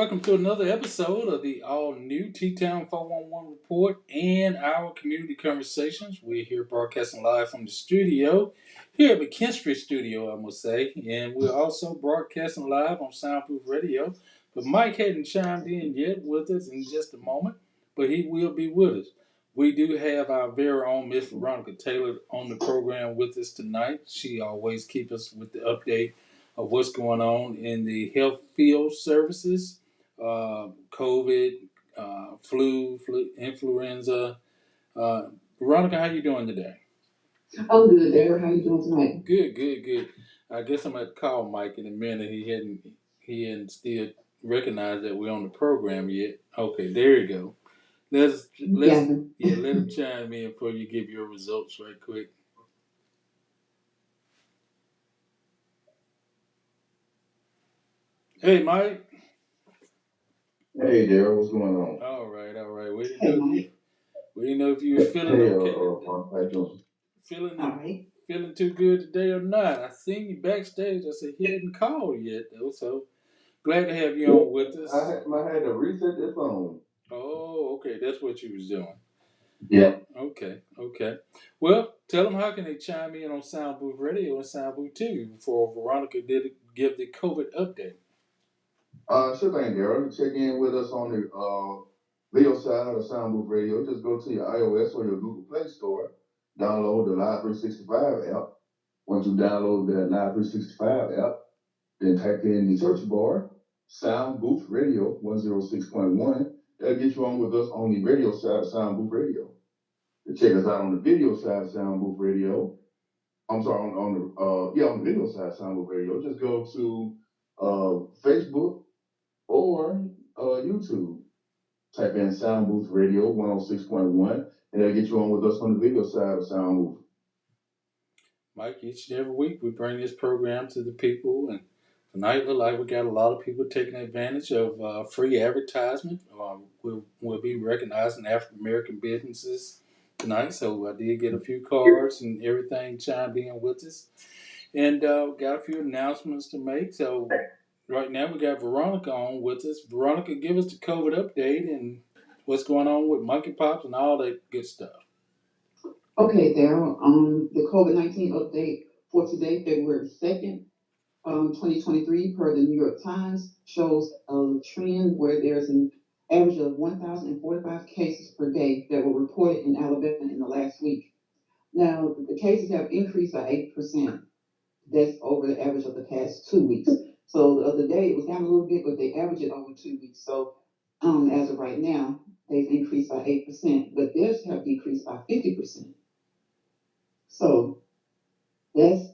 welcome to another episode of the all-new TTown 411 Report and our community conversations. We're here broadcasting live from the studio, here at McKinstry Studio, I must say, and we're also broadcasting live on Soundproof Radio. But Mike hadn't chimed in yet with us in just a moment, but he will be with us. We do have our very own Miss Veronica Taylor on the program with us tonight. She always keeps us with the update of what's going on in the health field services, COVID, influenza. Uh, Veronica, how you doing today? I'm good, Derek. How you doing tonight? Good. I guess I'm going to call Mike in a minute. He hadn't still recognized that we're on the program yet. Okay, there you go. Let's let him chime in before you give your results right quick. Hey, Mike. Hey there, what's going on? All right. Hey, Mike. We didn't know if you were feeling Hey, okay. how you doing? Feeling too good today or not? I seen you backstage. I said he hadn't called yet though, so glad to have you on with us. I had to reset this phone. Oh, okay, that's what you was doing. Yeah. Okay. Well, tell them how can they chime in on Soundbooth Radio and Soundbooth TV before Veronica did give the COVID update. Sure thing, Daryl. Check in with us on the video side of the Soundbooth Radio. Just go to your iOS or your Google Play Store, download the Live 365 app. Once you download that Live 365 app, then type in the search bar, Sound Booth Radio 106.1. That'll get you on with us on the radio side of Sound Booth Radio. To check us out on the video side of Sound Booth Radio, I'm sorry, on the video side of Sound Booth Radio, just go to Facebook or YouTube. Type in Sound Booth Radio 106.1, and that'll get you on with us on the video side of Sound Booth. Mike, each and every week we bring this program to the people, and tonight look like we got a lot of people taking advantage of free advertisement. We'll be recognizing African American businesses tonight, so I did get a few cards and everything chimed in with us, and got a few announcements to make. So right now we got Veronica on with us. Veronica, give us the COVID update and what's going on with monkeypox and all that good stuff. Okay, Daryl. The COVID-19 update for today, February 2nd, 2023, per the New York Times, shows a trend where there's an average of 1,045 cases per day that were reported in Alabama in the last week. Now, the cases have increased by 8%. That's over the average of the past 2 weeks. So the other day it was down a little bit, but they average it over 2 weeks. So as of right now, they've increased by 8%, but deaths have decreased by 50%. So that's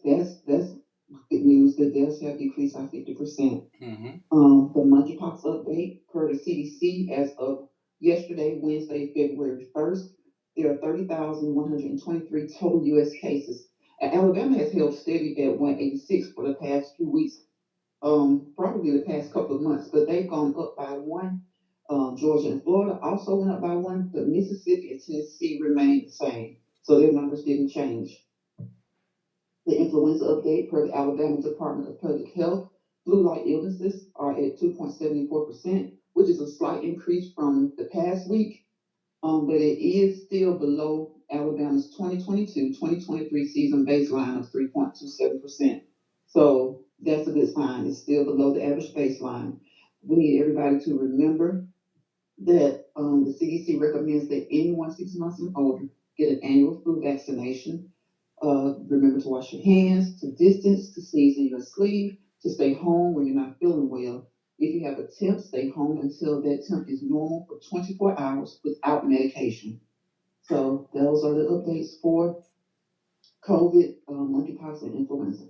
good news. The deaths have decreased by 50%. The monkeypox update per the CDC as of yesterday, Wednesday, February 1st, there are 30,123 total U.S. cases. Alabama has held steady at 186 for the past few weeks, probably the past couple of months, but they've gone up by one. Georgia and Florida also went up by one, but Mississippi and Tennessee remained the same, so their numbers didn't change. The influenza update per the Alabama Department of Public Health, flu-like illnesses are at 2.74%, which is a slight increase from the past week, but it is still below Alabama's 2022-2023 season baseline of 3.27%. So that's a good sign. It's still below the average baseline. We need everybody to remember that the CDC recommends that anyone 6 months and older get an annual flu vaccination. Remember to wash your hands, to distance, to sneeze in your sleeve, to stay home when you're not feeling well. If you have a temp, stay home until that temp is normal for 24 hours without medication. So those are the updates for COVID, monkeypox, and influenza.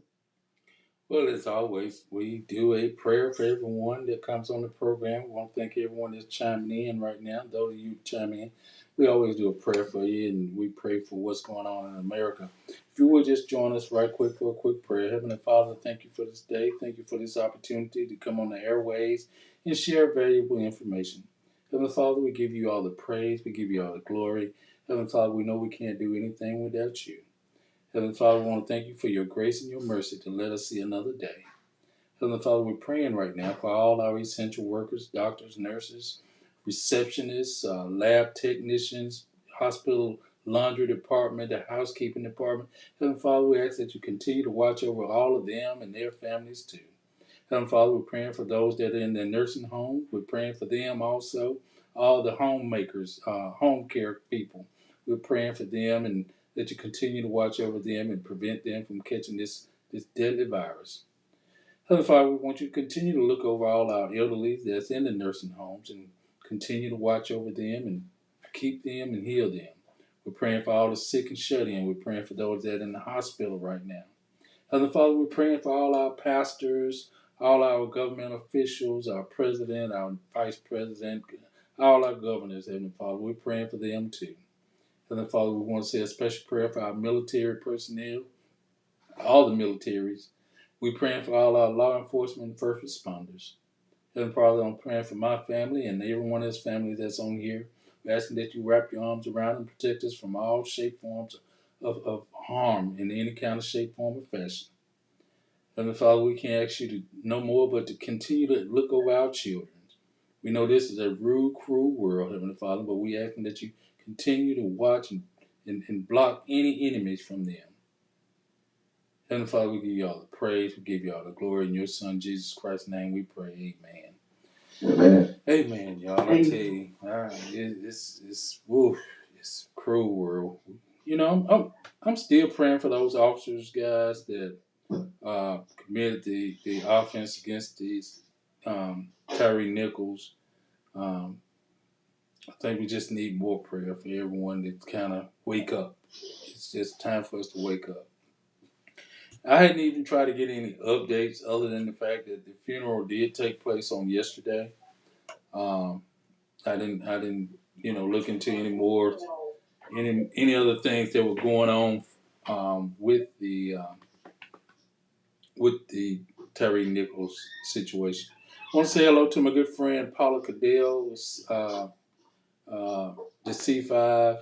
Well, as always, we do a prayer for everyone that comes on the program. We want to thank everyone that's chiming in right now. Those of you chiming in, we always do a prayer for you, and we pray for what's going on in America. If you would just join us right quick for a quick prayer. Heavenly Father, thank you for this day. Thank you for this opportunity to come on the airways and share valuable information. Heavenly Father, we give you all the praise. We give you all the glory. Heavenly Father, we know we can't do anything without you. Heavenly Father, we want to thank you for your grace and your mercy to let us see another day. Heavenly Father, we're praying right now for all our essential workers, doctors, nurses, receptionists, lab technicians, hospital laundry department, the housekeeping department. Heavenly Father, we ask that you continue to watch over all of them and their families too. Heavenly Father, we're praying for those that are in the nursing home. We're praying for them also. All the homemakers, home care people. We're praying for them and that you continue to watch over them and prevent them from catching this deadly virus. Heavenly Father, we want you to continue to look over all our elderly that's in the nursing homes and continue to watch over them and keep them and heal them. We're praying for all the sick and shut in. We're praying for those that are in the hospital right now. Heavenly Father, we're praying for all our pastors, all our government officials, our president, our vice president, all our governors, Heavenly Father. We're praying for them too. Heavenly Father, we want to say a special prayer for our military personnel, all the militaries. We're praying for all our law enforcement and first responders. Heavenly Father, I'm praying for my family and everyone else's family that's on here. We're asking that you wrap your arms around and protect us from all shape, forms of harm in any kind of shape, form, or fashion. Heavenly Father, we can't ask you to no more, but to continue to look over our children. We know this is a rude, cruel world, Heavenly Father, but we ask that you continue to watch and block any enemies from them. Heavenly Father, we give you all the praise, we give you all the glory. In your Son, Jesus Christ's name, we pray. Amen. Amen. Amen, y'all. I tell you, it's a cruel world. You know, I'm still praying for those officers, guys, that committed the offense against these Tyree Nichols. I think we just need more prayer for everyone to kind of wake up. It's just time for us to wake up. I hadn't even tried to get any updates other than the fact that the funeral did take place on yesterday. Um, I didn't, look into any more, any other things that were going on with the Terry Nichols situation. I want to say hello to my good friend Paula Cadell, the C5.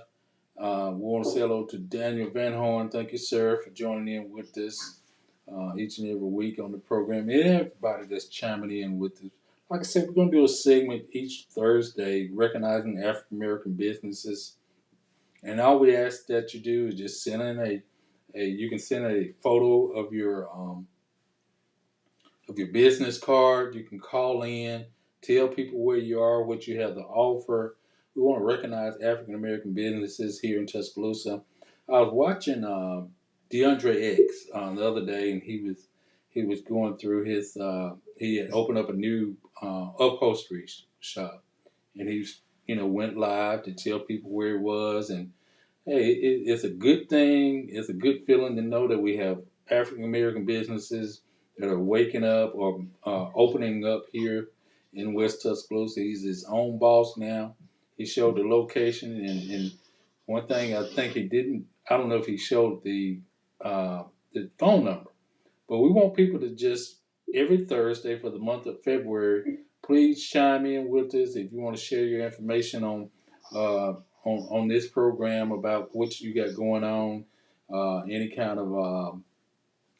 We want to say hello to Daniel Van Horn. Thank you, sir, for joining in with us each and every week on the program. And everybody that's chiming in with us. Like I said, we're going to do a segment each Thursday recognizing African American businesses. And all we ask that you do is just send in you can send a photo of your business card. You can call in, tell people where you are, what you have to offer. We want to recognize African American businesses here in Tuscaloosa. I was watching DeAndre X the other day, and he was going through his. He had opened up a new upholstery shop, and went live to tell people where he was. And hey, it's a good thing. It's a good feeling to know that we have African American businesses that are waking up or opening up here in West Tuscaloosa. He's his own boss now. He showed the location, and one thing I think he didn't. I don't know if he showed the phone number, but we want people to just every Thursday for the month of February, please chime in with us if you want to share your information on this program about what you got going on, any kind of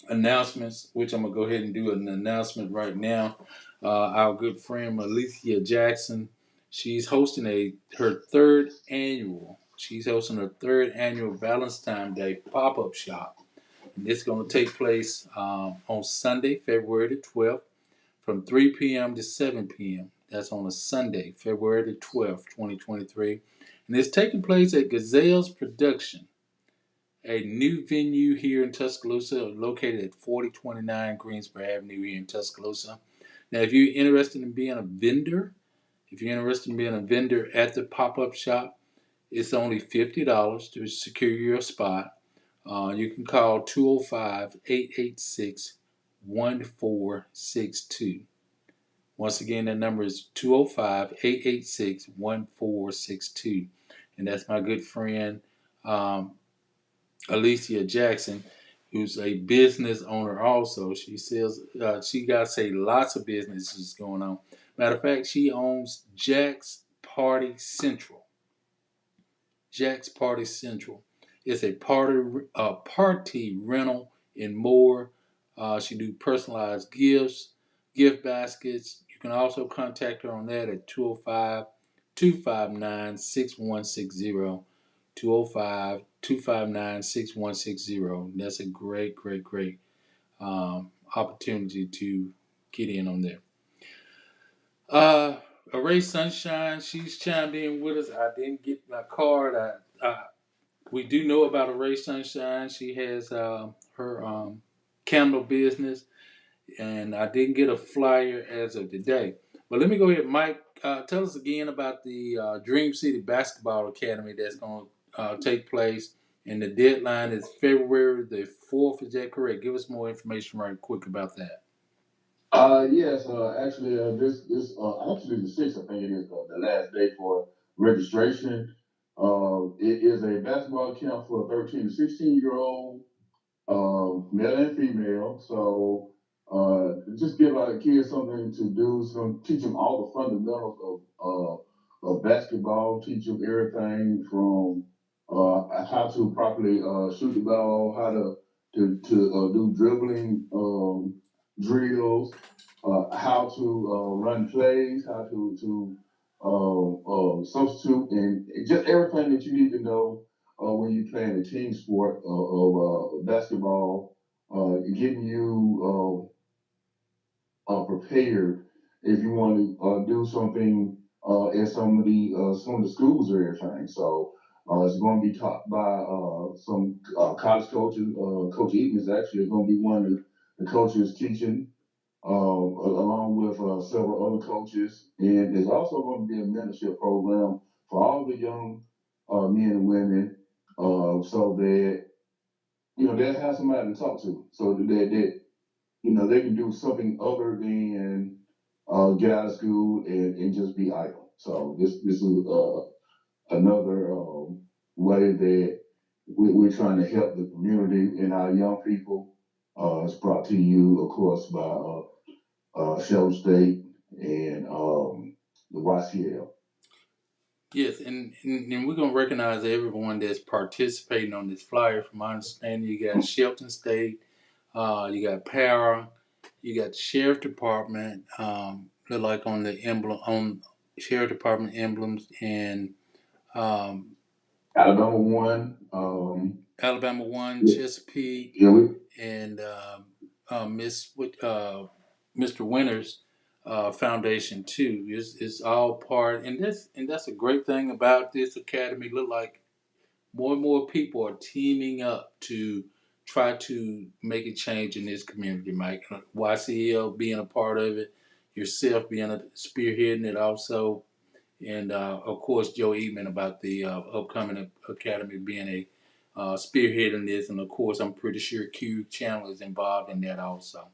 announcements, which I'm going to go ahead and do an announcement right now. Our good friend Alicia Jackson, she's hosting she's hosting her third annual Valentine's Day pop-up shop. And it's going to take place on Sunday, February the 12th, from 3 p.m. to 7 p.m. That's on a Sunday, February the 12th, 2023. And it's taking place at Gazelle's Production, a new venue here in Tuscaloosa, located at 4029 Greensboro Avenue here in Tuscaloosa. Now, if you're interested in being a vendor, at the pop-up shop, it's only $50 to secure your spot. You can call 205-886-1462. Once again, that number is 205-886-1462. And that's my good friend, Alicia Jackson, who's a business owner also. She sells, she got lots of businesses going on. Matter of fact, she owns Jack's Party Central. Jack's Party Central. It's a party rental and more. She do personalized gifts, gift baskets. You can also contact her on that at 205 259 6160. 205 259 6160. That's a great, great, great opportunity to get in on there. Uh, Array Sunshine, she's chimed in with us. I didn't get my card. We do know about Array Sunshine. She has her candle business, and I didn't get a flyer as of today. But let me go ahead, Mike. Tell us again about the Dream City Basketball Academy that's going to take place, and the deadline is February the 4th. Is that correct? Give us more information right quick about that. Yes, actually, this actually the sixth, I think it is the last day for registration. It is a basketball camp for 13 to 16-year-old, male and female. So just give our kids something to do, teach them all the fundamentals of basketball, teach them everything from how to properly shoot the ball, how to do dribbling drills, how to run plays, how to substitute, and just everything that you need to know when you're playing a team sport of basketball, getting you prepared if you want to do something at some of the schools or everything. So it's going to be taught by some college coaches. Coach Eaton is actually going to be one of the coaches teaching, along with several other coaches. And there's also going to be a mentorship program for all the young men and women, so that they'll have somebody to talk to, so that they can do something other than get out of school and just be idle. So this is another way that we're trying to help the community and our young people. It's brought to you, of course, by Shelby State and the YCL. Yes, and we're going to recognize everyone that's participating on this flyer. From my understanding, you got Shelton State, you got Para, you got the Sheriff Department, look like on the emblem, on Sheriff Department emblems, and um, Alabama won. Alabama One, Yeah, Chesapeake, yeah, and Mr. Winters Foundation too. It's all part, and that's a great thing about this academy. Look like more and more people are teaming up to try to make a change in this community. Mike, YCL being a part of it, yourself being a spearheading it also, and of course Joe Eatman about the upcoming academy being a spearheading this, and of course I'm pretty sure Q Channel is involved in that also.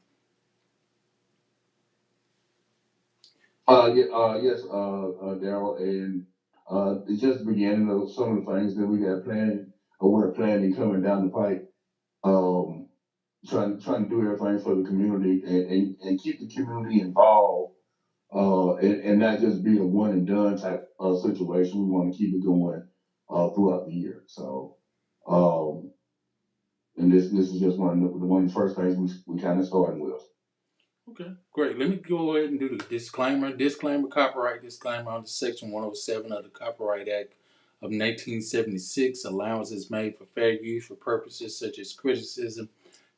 yes, Daryl, and it's just the beginning of some of the things that we got planned or we're planning coming down the pipe. Um, trying to do everything for the community and keep the community involved, and not just be a one and done type situation. We want to keep it going throughout the year. So, um, and this is just one of the first things we kind of starting with. Okay, great. Let me go ahead and do the disclaimer. Disclaimer, copyright disclaimer under Section 107 of the Copyright Act of 1976. Allowance is made for fair use for purposes such as criticism,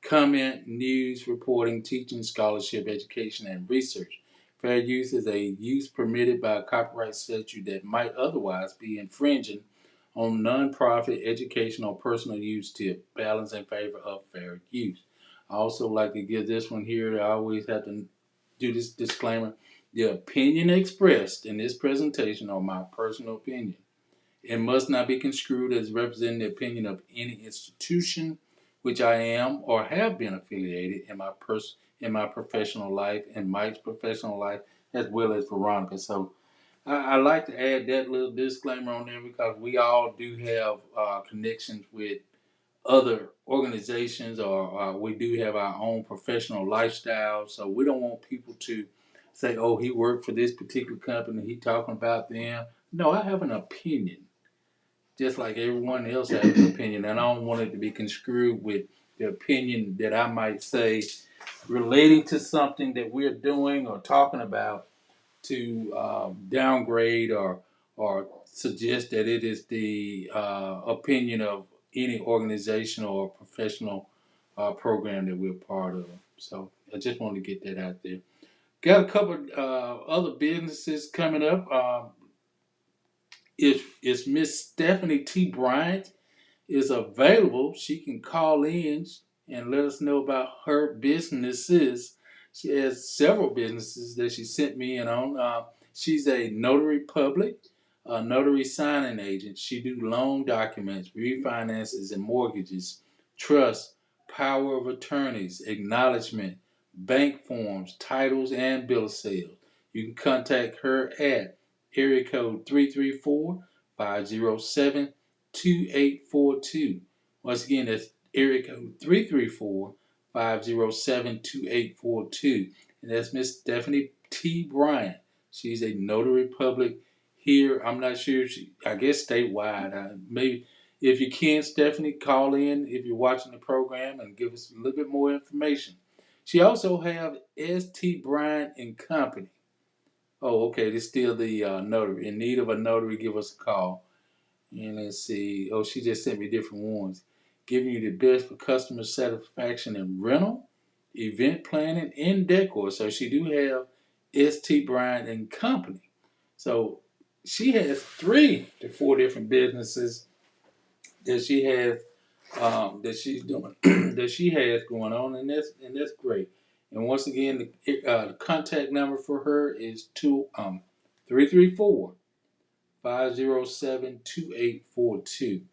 comment, news, reporting, teaching, scholarship, education, and research. Fair use is a use permitted by a copyright statute that might otherwise be infringing on nonprofit, educational, or personal use tip, balance in favor of fair use. I also like to give this one here. I always have to do this disclaimer. The opinion expressed in this presentation are my personal opinion. It must not be construed as representing the opinion of any institution which I am or have been affiliated in my professional life and Mike's professional life as well as Veronica. So I like to add that little disclaimer on there because we all do have connections with other organizations, or we do have our own professional lifestyle. So we don't want people to say, "Oh, he worked for this particular company. He talking about them." No, I have an opinion, just like everyone else has an opinion, and I don't want it to be construed with the opinion that I might say. relating to something that we're doing or talking about to downgrade or suggest that it is the opinion of any organization or professional program that we're part of. So I just want to get that out there. Got a couple other businesses coming up. If Miss Stephanie T. Bryant is available, she can call in and let us know about her businesses. She has several businesses that she sent me in on. She's a notary public, a notary signing agent. She do loan documents, refinances and mortgages, trust, power of attorneys, acknowledgement, bank forms, titles, and bill of sale. You can contact her at area code 334-507-2842. Once again, that's area code 334-507-2842. And that's Miss Stephanie T. Bryant. She's a notary public here. I'm not sure if I guess statewide. Maybe if you can, Stephanie, call in if you're watching the program and give us a little bit more information. She also have S.T. Bryant and Company. Oh, okay. This is still the notary. In need of a notary, give us a call. And let's see. Oh, she just sent me different ones. Giving you the best for customer satisfaction and rental, event planning, and decor. So she do have S.T. Bryant and Company. So she has 3 to 4 different businesses that she has that she's doing that she has going on, and that's great. And once again, the contact number for her is 334-507-2842.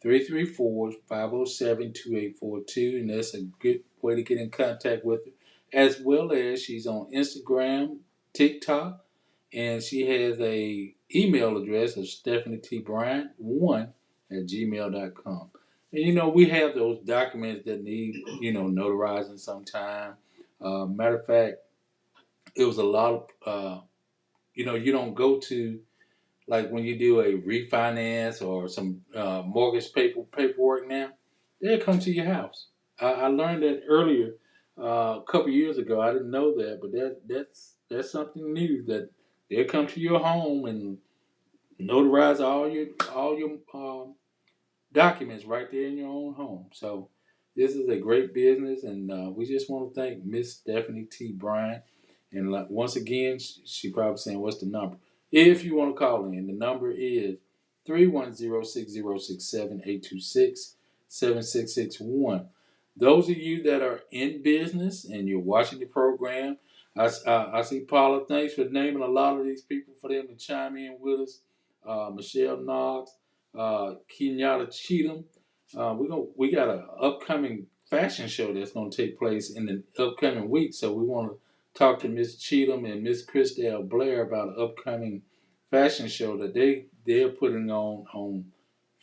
334-507-2842, and that's a good way to get in contact with her. As well as she's on Instagram, TikTok, and she has a email address of Stephanie T. Bryant1 at gmail.com. And we have those documents that need, notarizing sometime. Matter of fact, it was a lot of, you don't go to, like when you do a refinance or some mortgage paperwork now, they'll come to your house. I learned that earlier, a couple years ago. I didn't know that, but that's something new that they'll come to your home and notarize all your documents right there in your own home. So this is a great business, and we just want to thank Miss Stephanie T. Bryant. And once again, she probably saying, "What's the number?" If you want to call in, the number is 310-6067-826-7661. Those of you that are in business and you're watching the program, I see Paula. Thanks for naming a lot of these people for them to chime in with us. Michelle Knox, Kenyatta Cheatham. We got an upcoming fashion show that's going to take place in the upcoming week. So we want to talk to Miss Cheatham and Miss Christelle Blair about an upcoming fashion show that they're putting on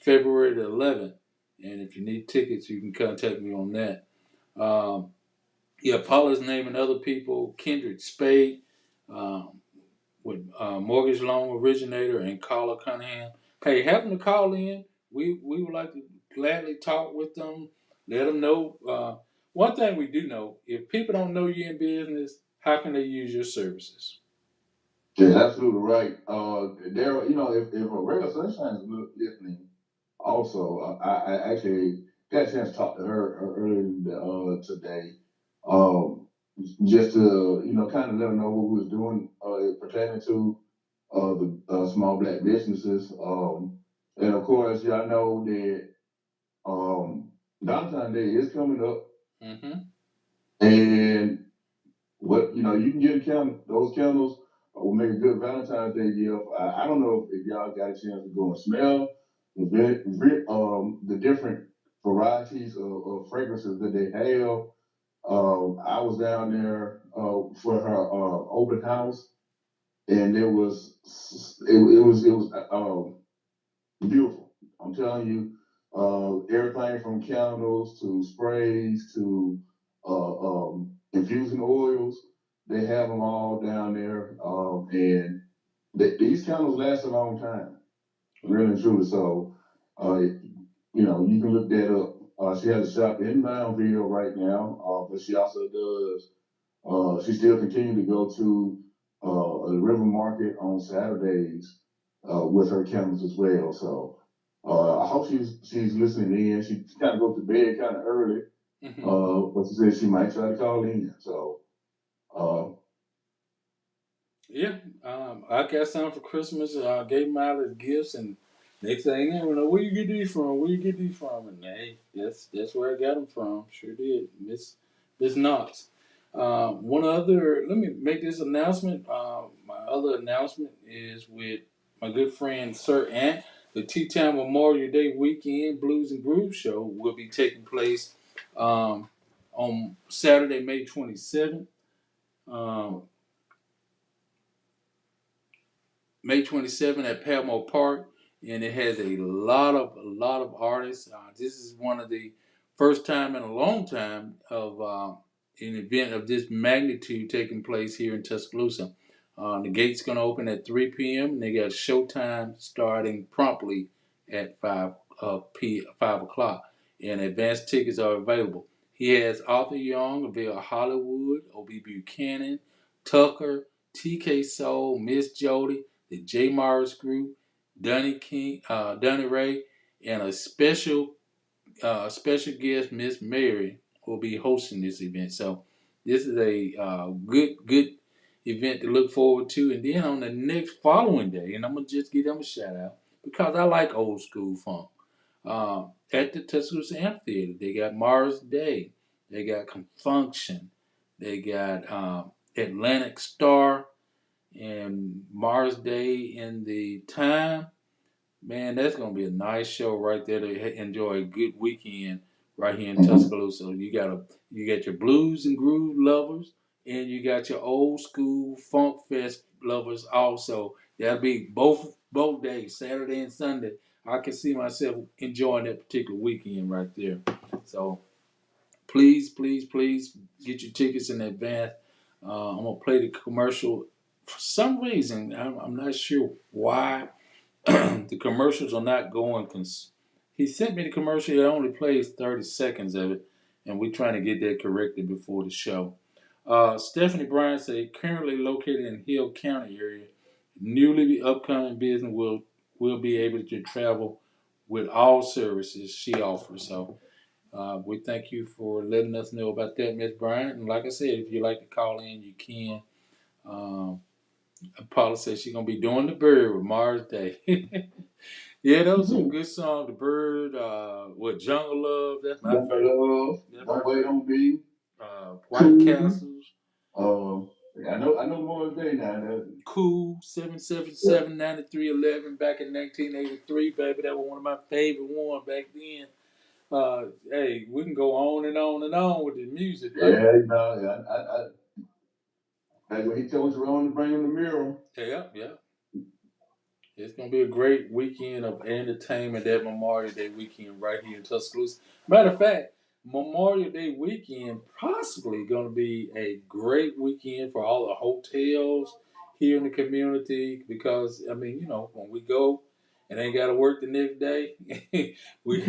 February the 11th. And if you need tickets, you can contact me on that. Um, yeah, Paula's naming other people: Kendrick Spade, um, with mortgage loan originator and Carla Cunningham. Hey, have them to call in. We would like to gladly talk with them. Let them know. One thing we do know: if people don't know you're in business, how can they use your services? Yeah, absolutely right. Daryl, if a regular sunshine is listening, also, I actually got a chance to talk to her earlier today, um, just to kind of let her know what we was doing pertaining to the small black businesses, and of course, y'all know that Valentine's Day is coming up, Mm-hmm. and what you can get a candle. Those candles will make a good Valentine's Day gift. I don't know if y'all got a chance to go and smell the different varieties of fragrances that they have. I was down there for her open house, and it was beautiful. I'm telling you, everything from candles to sprays to infusing oils, they have them all down there. And these candles last a long time, really and truly. So, you can look that up. She has a shop in Moundville right now, but she also does. She still continue to go to a river market on Saturdays with her candles as well. So I hope she's listening in. She kind of goes to bed kind of early, Hmm. but she said she might try to call in. So uh, Yeah, I got some for Christmas. I gave them out as gifts, and next thing you know, where you get these from? Where you get these from? And hey, that's where I got them from. Sure did, Miss Knox. One other, let me make this announcement. My other announcement is with my good friend Sir Ant. The TTown Memorial Day Weekend Blues and Grooves Show will be taking place on Saturday, May 27th. Um, May 27th at Palmo Park, and it has a lot of artists. This is one of the first time in a long time of an event of this magnitude taking place here in Tuscaloosa. The gate's going to open at 3 p.m. and they got showtime starting promptly at 5 o'clock, and advanced tickets are available. He has Arthur Young, Avila Hollywood, O.B. Buchanan, Tucker, T.K. Soul, Miss Jody, the J. Morris Group, Donnie Ray, and a special guest, Miss Mary, will be hosting this event. So this is a good event to look forward to. And then on the next following day, and I'm gonna just give them a shout out because I like old school funk. At the Tuscaloosa Amphitheater, they got Mars Day, they got Confunction, they got Atlantic Star and Mars Day in the time. Man, that's gonna be a nice show right there to enjoy a good weekend right here in Tuscaloosa. You got your blues and groove lovers, and you got your old school funk fest lovers also. That'll be both days, Saturday and Sunday. I can see myself enjoying that particular weekend right there. So please get your tickets in advance. I'm gonna play the commercial. For some reason, I'm not sure why the commercials are not going. He sent me the commercial. It only plays 30 seconds of it, and we're trying to get that corrected before the show. Stephanie Bryant said, currently located in Hill County area, newly upcoming business will be able to travel with all services she offers. So we thank you for letting us know about that, Miss Bryant. And like I said, if you'd like to call in, you can. Um, Paula says she's gonna be doing the bird with Mars Day. Yeah, those are some good songs. The Bird, what Jungle Love, that's my Don't favorite. love, That's my don't wait favorite. on me. White Cool. Castles, Uh, I know more Day now. Cool, 777-9311 back in 1983, baby. That was one of my favorite ones back then. Hey, we can go on and on and on with the music, baby. Yeah, like when he told Jerome to bring him the mirror. Yeah, yeah. It's gonna be a great weekend of entertainment that Memorial Day weekend right here in Tuscaloosa. Matter of fact, Memorial Day weekend possibly gonna be a great weekend for all the hotels here in the community because I mean, when we go and ain't gotta work the next day, we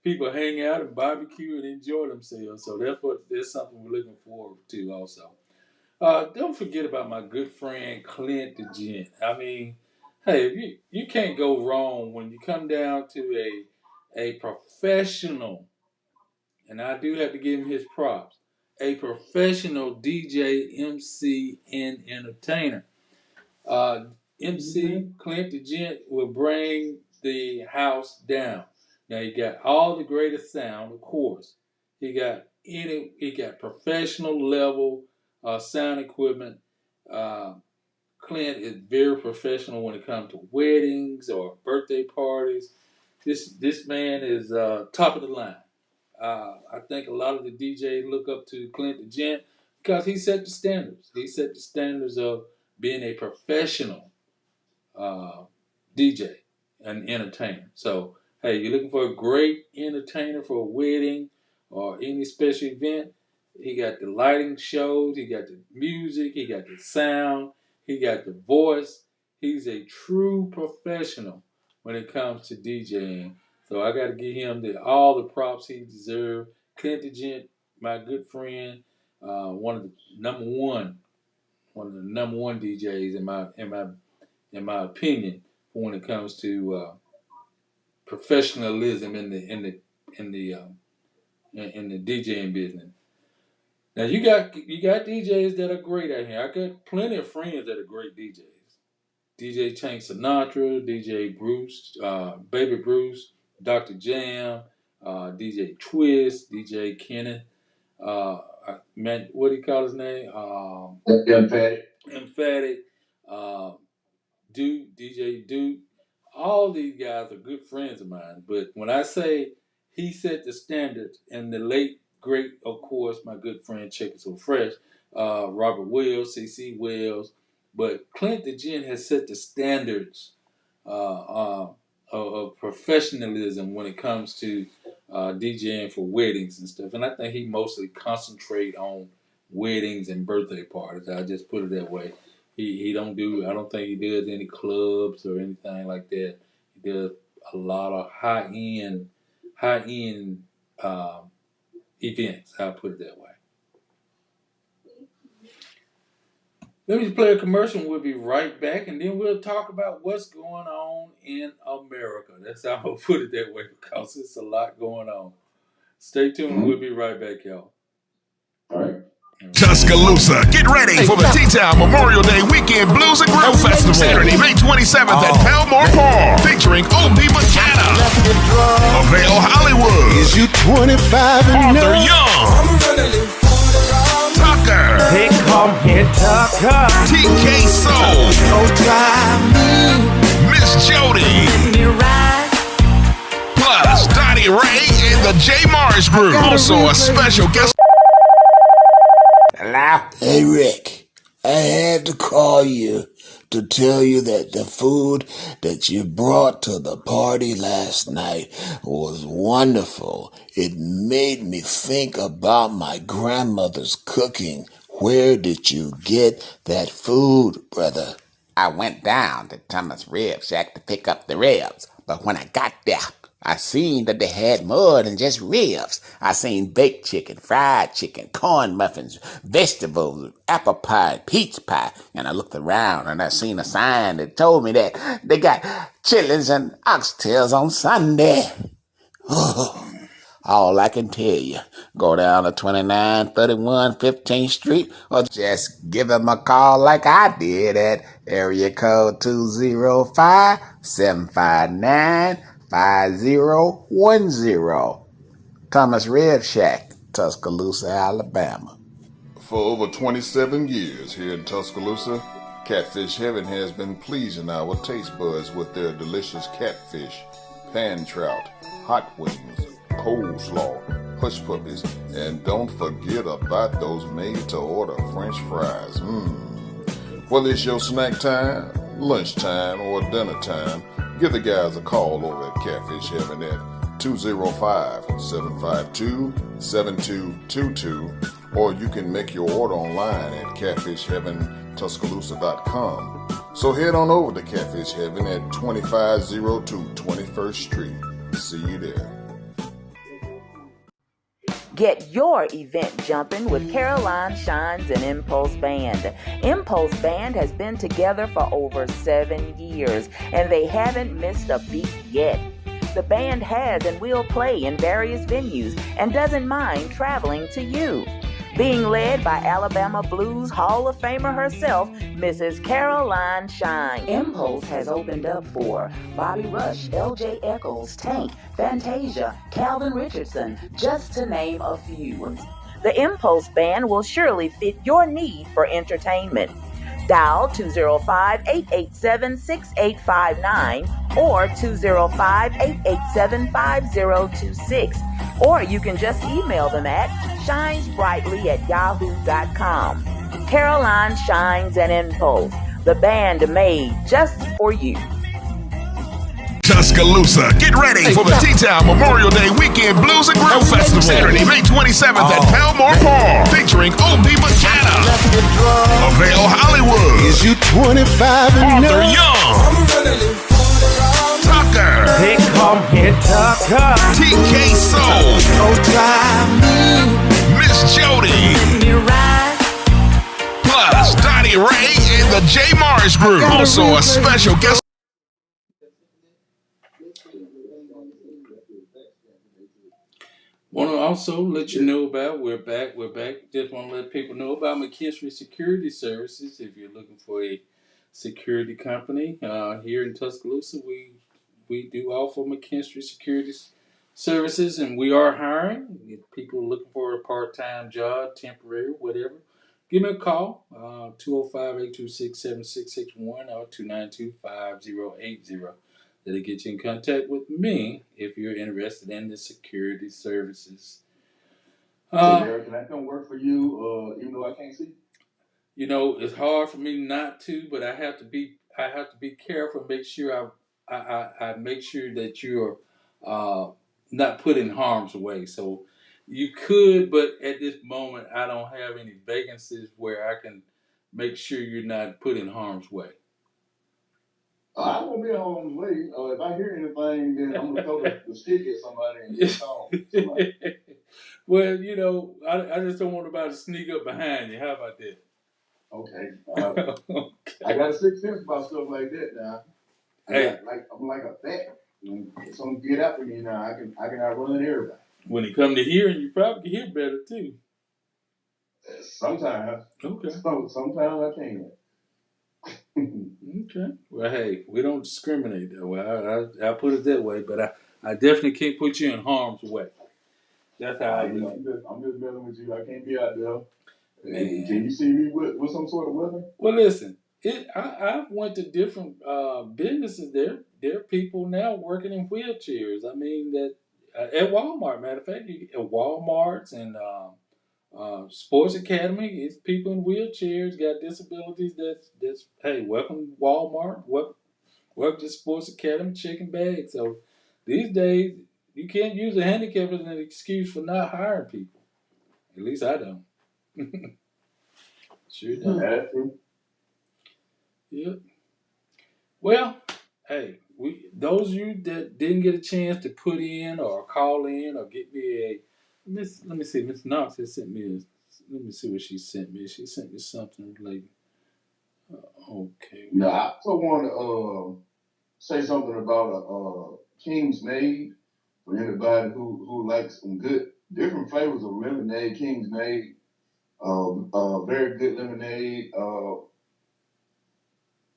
people hang out and barbecue and enjoy themselves. So that's something we're looking forward to also. Don't forget about my good friend Clint the Gent. I mean, hey, you can't go wrong when you come down to a professional, and I do have to give him his props, a professional DJ, MC, and entertainer. Uh, MC Clint the Gent will bring the house down. Now he got all the greatest sound, of course. He got professional level sound equipment. Uh, Clint is very professional when it comes to weddings or birthday parties. This man is top of the line. I think a lot of the DJs look up to Clint the Gent because he set the standards. He set the standards of being a professional uh, DJ and entertainer. So, hey, you're looking for a great entertainer for a wedding or any special event. He got the lighting shows, he got the music, he got the sound, he got the voice. He's a true professional when it comes to DJing. So I got to give him all the props he deserves. Clint DeGent, my good friend, one of the number one, one of the number one DJs in my opinion when it comes to professionalism in the DJing business. Now you got DJs that are great out here. I got plenty of friends that are great DJs. DJ Tank Sinatra, DJ Bruce, Baby Bruce, Dr. Jam, DJ Twist, DJ Kenneth, man, what do you call his name? Emphatic. Emphatic, uh, Duke, DJ Duke. All these guys are good friends of mine. But when I say he set the standards, and the late great, of course, my good friend Check It So Fresh, Robert Wells, CC Wells, but Clint the Gent has set the standards of professionalism when it comes to DJing for weddings and stuff. And I think he mostly concentrate on weddings and birthday parties. I just put it that way. He don't do. I don't think he does any clubs or anything like that. He does a lot of high end events. I'll put it that way. Let me play a commercial and we'll be right back, and then we'll talk about what's going on in America. That's how I'm going to put it that way, because it's a lot going on. Stay tuned. We'll be right back, y'all. All right. Tuscaloosa, get ready for the TTown Memorial Day Weekend Blues and Grill Festival, Saturday, May 27th at Pelmore Park, featuring O.B. McKenna, Avail Hollywood, Is you 25 and Arthur up? Young, Tucker, They call me Tucker. TK Soul, Don't try me. Miss Jody, Me right. plus Donnie Ray and the J. Mars Group. Also a special guest. Hey, Rick, I had to call you to tell you that the food that you brought to the party last night was wonderful. It made me think about my grandmother's cooking. Where did you get that food, brother? I went down to Thomas Rib Shack to pick up the ribs, but when I got there, I seen that they had more than just ribs. I seen baked chicken, fried chicken, corn muffins, vegetables, apple pie, peach pie, and I looked around and I seen a sign that told me that they got chitlins and oxtails on Sunday. All I can tell you, go down to 2931 15th Street or just give them a call like I did at area code 205-759-5010. Thomas Rib Shack, Tuscaloosa, Alabama. For over 27 years here in Tuscaloosa, Catfish Heaven has been pleasing our taste buds with their delicious catfish, pan trout, hot wings, coleslaw, hush puppies, and don't forget about those made-to-order French fries. Whether it's your snack time, lunchtime, or dinner time, give the guys a call over at Catfish Heaven at 205-752-7222, or you can make your order online at catfishheaventuscaloosa.com. So head on over to Catfish Heaven at 2502 21st Street. See you there. Get your event jumping with Caroline Shines and Impulse Band. Impulse Band has been together for over 7 years, and they haven't missed a beat yet. The band has and will play in various venues and doesn't mind traveling to you. Being led by Alabama Blues Hall of Famer herself, Mrs. Caroline Shine. Impulse has opened up for Bobby Rush, L.J. Eccles, Tank, Fantasia, Calvin Richardson, just to name a few. The Impulse Band will surely fit your need for entertainment. Dial 205-887-6859 or 205-887-5026. Or you can just email them at shinesbrightly@yahoo.com. Caroline Shines and Impulse, the band made just for you. Tuscaloosa, get ready for the T-Town Memorial Day Weekend Blues and Grill Festival, Saturday, May 27th at Pelmore Park, featuring O.B. McKenna, Avail Hollywood, Is you 25 and Arthur up? Young, Tucker, They call me hit Tucker. TK Soul. Miss Jody. Plus Donnie Ray and the J Mars Group. Also a special guest. Want to also let you know about we're back. Just want to let people know about McKinstry Security Services. If you're looking for a security company here in Tuscaloosa, we do offer McKinstry Security Services, and we are hiring. If people looking for a part-time job, temporary, whatever, give me a call, 205-826-7661 or 292-5080. That'll get you in contact with me if you're interested in the security services. So, Derek, can I come work for you, even though I can't see? You know, it's hard for me not to, but I have to be careful. Make sure I make sure that you're not put in harm's way. So you could, but at this moment, I don't have any vacancies where I can make sure you're not put in harm's way. I won't be in harm's way. If I hear anything, then I'm gonna throw the stick at somebody and just call somebody. Well, you know, I just don't want nobody to sneak up behind you. How about that? Okay. Okay. I got a sixth sense about stuff like that now. Hey. I'm like a bat. If someone get after me now, I can outrun everybody. When it come to hearing, you probably can hear better too. Sometimes. Okay. Sometimes I can. Okay. Well, hey, we don't discriminate that way. I put it that way, but I definitely can't put you in harm's way. That's how I look. I'm just messing with you. I can't be out there. Man. Can you see me with some sort of weapon? Well, listen. I went to different businesses there. There are people now working in wheelchairs. I mean that at Walmart. Matter of fact, at Walmart's and Sports Academy, it's people in wheelchairs got disabilities. That's hey, welcome Walmart. Welcome to Sports Academy, chicken bag. So these days you can't use a handicap as an excuse for not hiring people. At least I don't. Sure don't. Yep. Well, hey, those of you that didn't get a chance to put in or call in or get me let me see, Miss Knox has sent me let me see what she sent me. She sent me something related. Okay. No, I also want to say something about King's Maid for anybody who likes some good different flavors of lemonade. King's Maid, very good lemonade.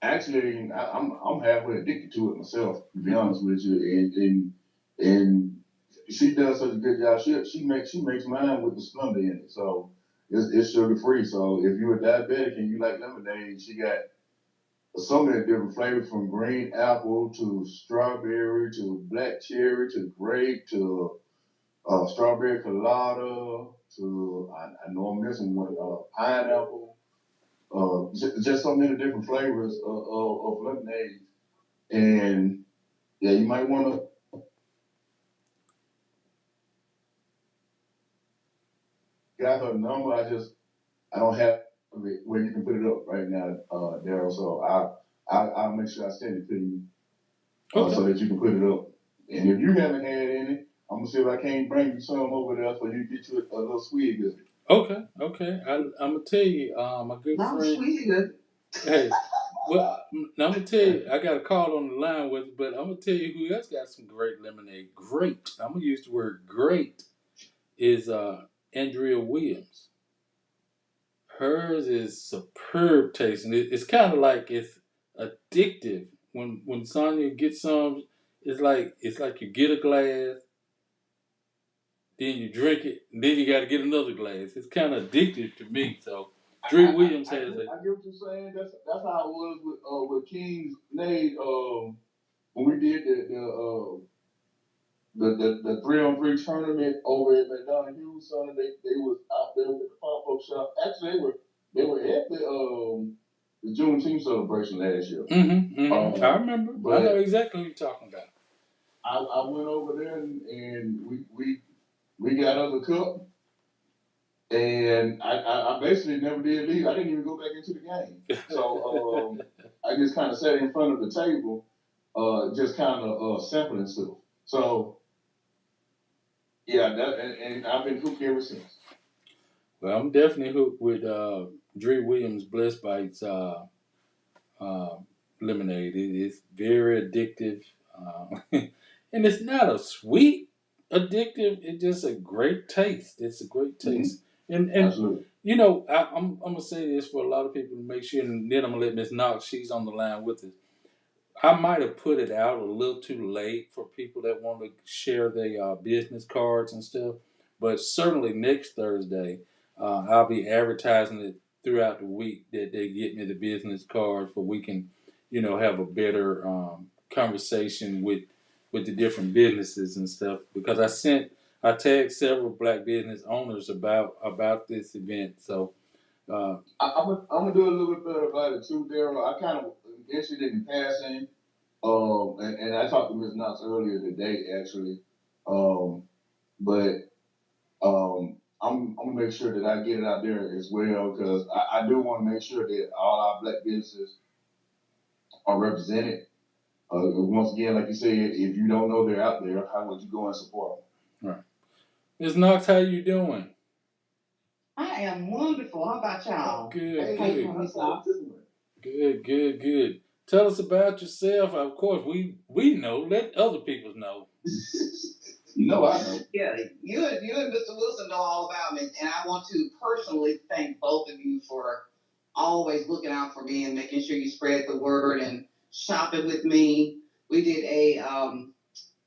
Actually, I'm halfway addicted to it myself, to be honest with you. And she does such a good job. She makes mine with the Splenda in it, so it's sugar free. So if you're a diabetic and you like lemonade, she got so many different flavors from green apple to strawberry to black cherry to grape to strawberry colada to I know I'm missing one pineapple. Just so many different flavors of lemonade, and yeah, you might want to. Got her number. I don't have it where you can put it up right now, Daryl. So I'll make sure I send it to you so that you can put it up. And if you haven't had any, I'm gonna see if I can't bring you some over there so you get you a little sweet of it. Okay. I'm gonna tell you, my good friend. Sweet. Hey, well, now I'm gonna tell you, I got a call on the line with, but I'm gonna tell you who else got some great lemonade. Great. I'm gonna use the word great. Is Andrea Williams. Hers is superb tasting. It's kind of like it's addictive. When Sonya gets some, it's like you get a glass, then you drink it, and then you got to get another glass. It's kind of addictive to me. So, Drew Williams has it. I get what you're saying. That's how it was with King's Nade. When we did the 3-on-3 tournament over at McDonough Hughes Center, they was out there with the pop-up shop. Actually, they were at the Juneteenth celebration last year. I remember. I know exactly what you're talking about. I went over there and we got us a cup, and I basically never did leave. I didn't even go back into the game. So I just kind of sat in front of the table, just kind of sampling stuff. So yeah, and I've been hooked ever since. Well, I'm definitely hooked with Dre Williams' Blessed Bites uh, lemonade. It's very addictive, and it's not a sweet addictive. It's just a great taste. It's a great taste, and Absolutely. you know I'm gonna say this for a lot of people to make sure, and then I'm gonna let Miss Knox. She's on the line with us. I might have put it out a little too late for people that want to share their business cards and stuff, but certainly next Thursday, I'll be advertising it throughout the week that they get me the business cards, so we can, have a better conversation with the different businesses and stuff. Because I tagged several black business owners about this event, so. I'm gonna do a little bit better about it too, Daryl. I kind of mentioned it in passing. And I talked to Ms. Knox earlier today, actually. But I'm gonna make sure that I get it out there as well because I do want to make sure that all our black businesses are represented. Once again, like you said, if you don't know they're out there, how would you go and support Right. Ms. Knox, how you doing? I am wonderful. How about Oh, y'all? good, How you good. doing, Miss Knox? Good, good, good. Tell us about yourself. Of course, we know. Let other people know. You know I know. Yeah, you and Mr. Wilson know all about me, and I want to personally thank both of you for always looking out for me and making sure you spread the word and shopping with me. We did a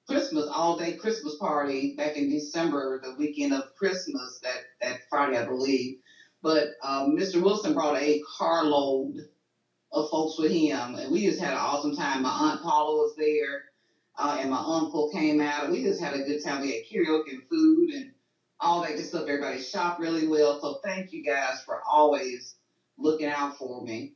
Christmas all day Christmas party back in December, the weekend of Christmas, that Friday, I believe. But Mr. Wilson brought a carload of folks with him, and we just had an awesome time. My aunt Paula was there, and my uncle came out, and we just had a good time. We had karaoke and food and all that good stuff. Everybody shopped really well, so thank you guys for always looking out for me.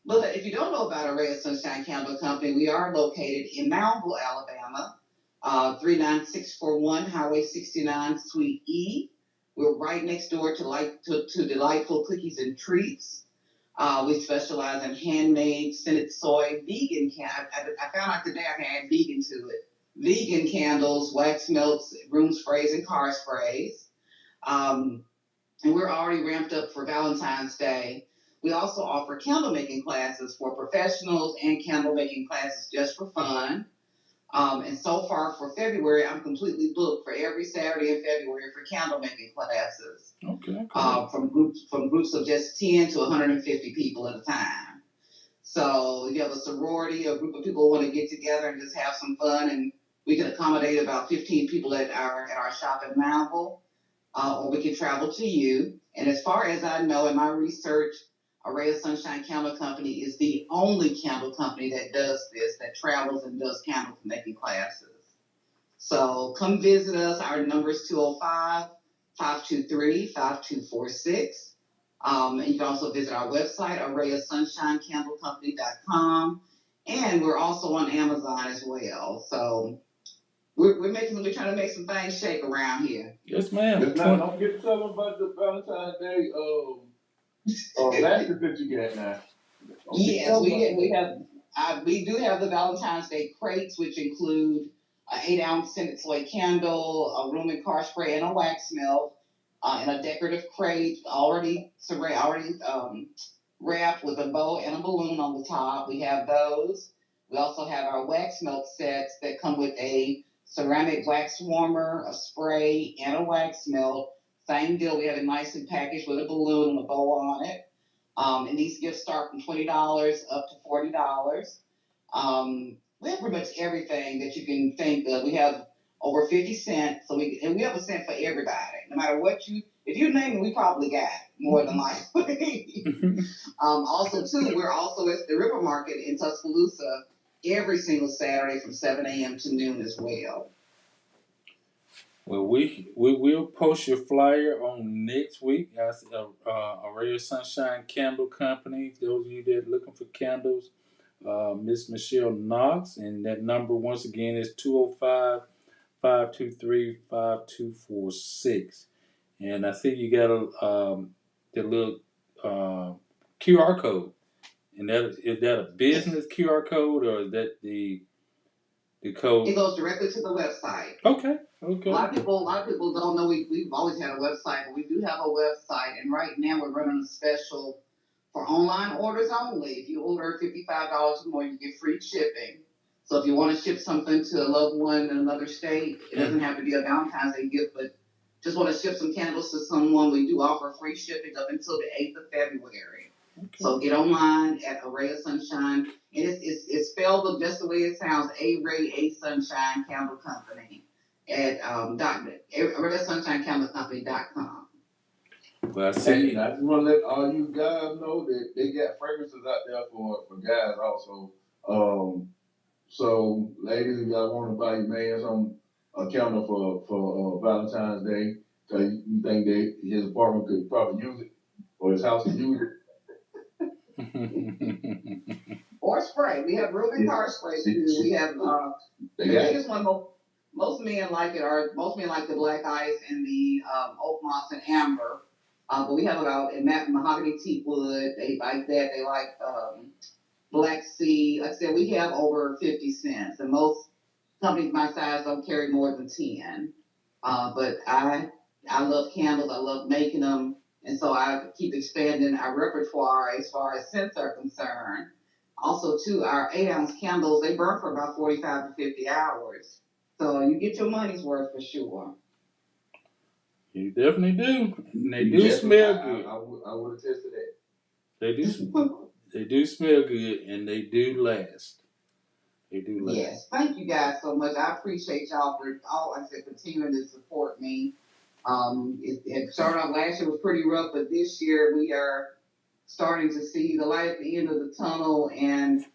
But if you don't know about Array of Sunshine Candle Company, we are located in Moundville, Alabama, 39641 Highway 69, Suite E. We're right next door to Delightful Cookies and Treats. We specialize in handmade, scented soy, vegan I found out today I can add vegan to it. Vegan candles, wax melts, room sprays, and car sprays. And we're already ramped up for Valentine's Day. We also offer candle making classes for professionals and candle making classes just for fun. And so far for February, I'm completely booked for every Saturday in February for candle making classes. Okay, cool. From groups of just 10 to 150 people at a time. So if you have a sorority, a group of people who want to get together and just have some fun, and we can accommodate about 15 people at our shop in Moundville, or we can travel to you. And as far as I know in my research, Array of Sunshine Candle Company is the only candle company that does this, that travels and does candle making classes. So come visit us. Our number is 205-523-5246. And you can also visit our website, arrayofsunshinecandlecompany.com. And we're also on Amazon as well. So we're trying to make some things shake around here. Yes, ma'am. Let's not don't get to tell them about the Valentine's Day baskets that you got now. Yes, we do have the Valentine's Day crates, which include an 8-ounce scented soy candle, a room and car spray, and a wax melt, and a decorative crate already wrapped with a bow and a balloon on the top. We have those. We also have our wax melt sets that come with a ceramic wax warmer, a spray, and a wax melt. Same deal. We have it nice and packaged with a balloon and a bow on it. And these gifts start from $20 up to $40. We have pretty much everything that you can think of. We have over 50 cents, and we have a cent for everybody. No matter what if you name it, we probably got more than likely. Also, too, we're also at the River Market in Tuscaloosa every single Saturday from 7 a.m. to noon as well. Well, we will post your flyer on next week. As Array of Sunshine Candle Company. Those of you that are looking for candles, Miss Michelle Knox, and that number once again is 205-523-5246. And I think you got the little QR code. And is that a business QR code, or is that the The code. It goes directly to the website. Okay. A lot of people don't know we've always had a website, but we do have a website, and right now we're running a special for online orders only. If you order $55 or more, you get free shipping. So if you want to ship something to a loved one in another state, it doesn't have to be a Valentine's Day gift, but just want to ship some candles to someone, we do offer free shipping up until the 8th of February. Okay. So get online at Array of Sunshine, and it's spelled just the way it sounds, A Sunshine Candle Company at Array of Sunshine Candle Company.com. Well, I see. I just want to let all you guys know that they got fragrances out there for guys also. So ladies, if y'all want to buy your man some a candle for Valentine's Day, so you think that his apartment could probably use it, or his house could use it, or spray. We have Reuben car spray too. We have the biggest one. Most men like it. Most men like the black ice and the oak moss and amber. But we have about mahogany teak wood. They like that. They like Black Sea. Like I said, we have over 50 cents, and most companies my size don't carry more than 10. But I love candles. I love making them, and so I keep expanding our repertoire as far as scents are concerned. Also, too, our 8-ounce candles, they burn for about 45 to 50 hours. So you get your money's worth for sure. You definitely do. And they do smell good. I would attest to that. They do. They do smell good, and they do last. They do last. Yes. Thank you guys so much. I appreciate y'all for like I said, continuing to support me. It started off last year was pretty rough, but this year we are starting to see the light at the end of the tunnel. And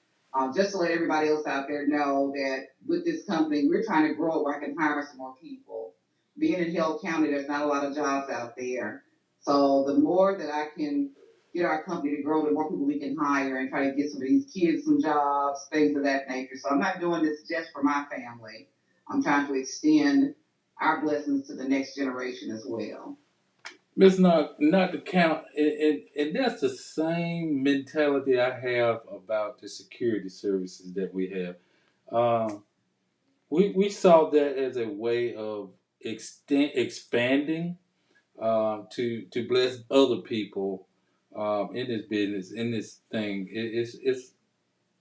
just to let everybody else out there know that with this company, we're trying to grow it where I can hire some more people. Being in Hill County, there's not a lot of jobs out there. So the more that I can get our company to grow, the more people we can hire and try to get some of these kids some jobs, things of that nature. So I'm not doing this just for my family. I'm trying to extend our blessings to the next generation as well. It's not to count, and that's the same mentality I have about the security services that we have. We saw that as a way of expanding to bless other people in this business, in this thing.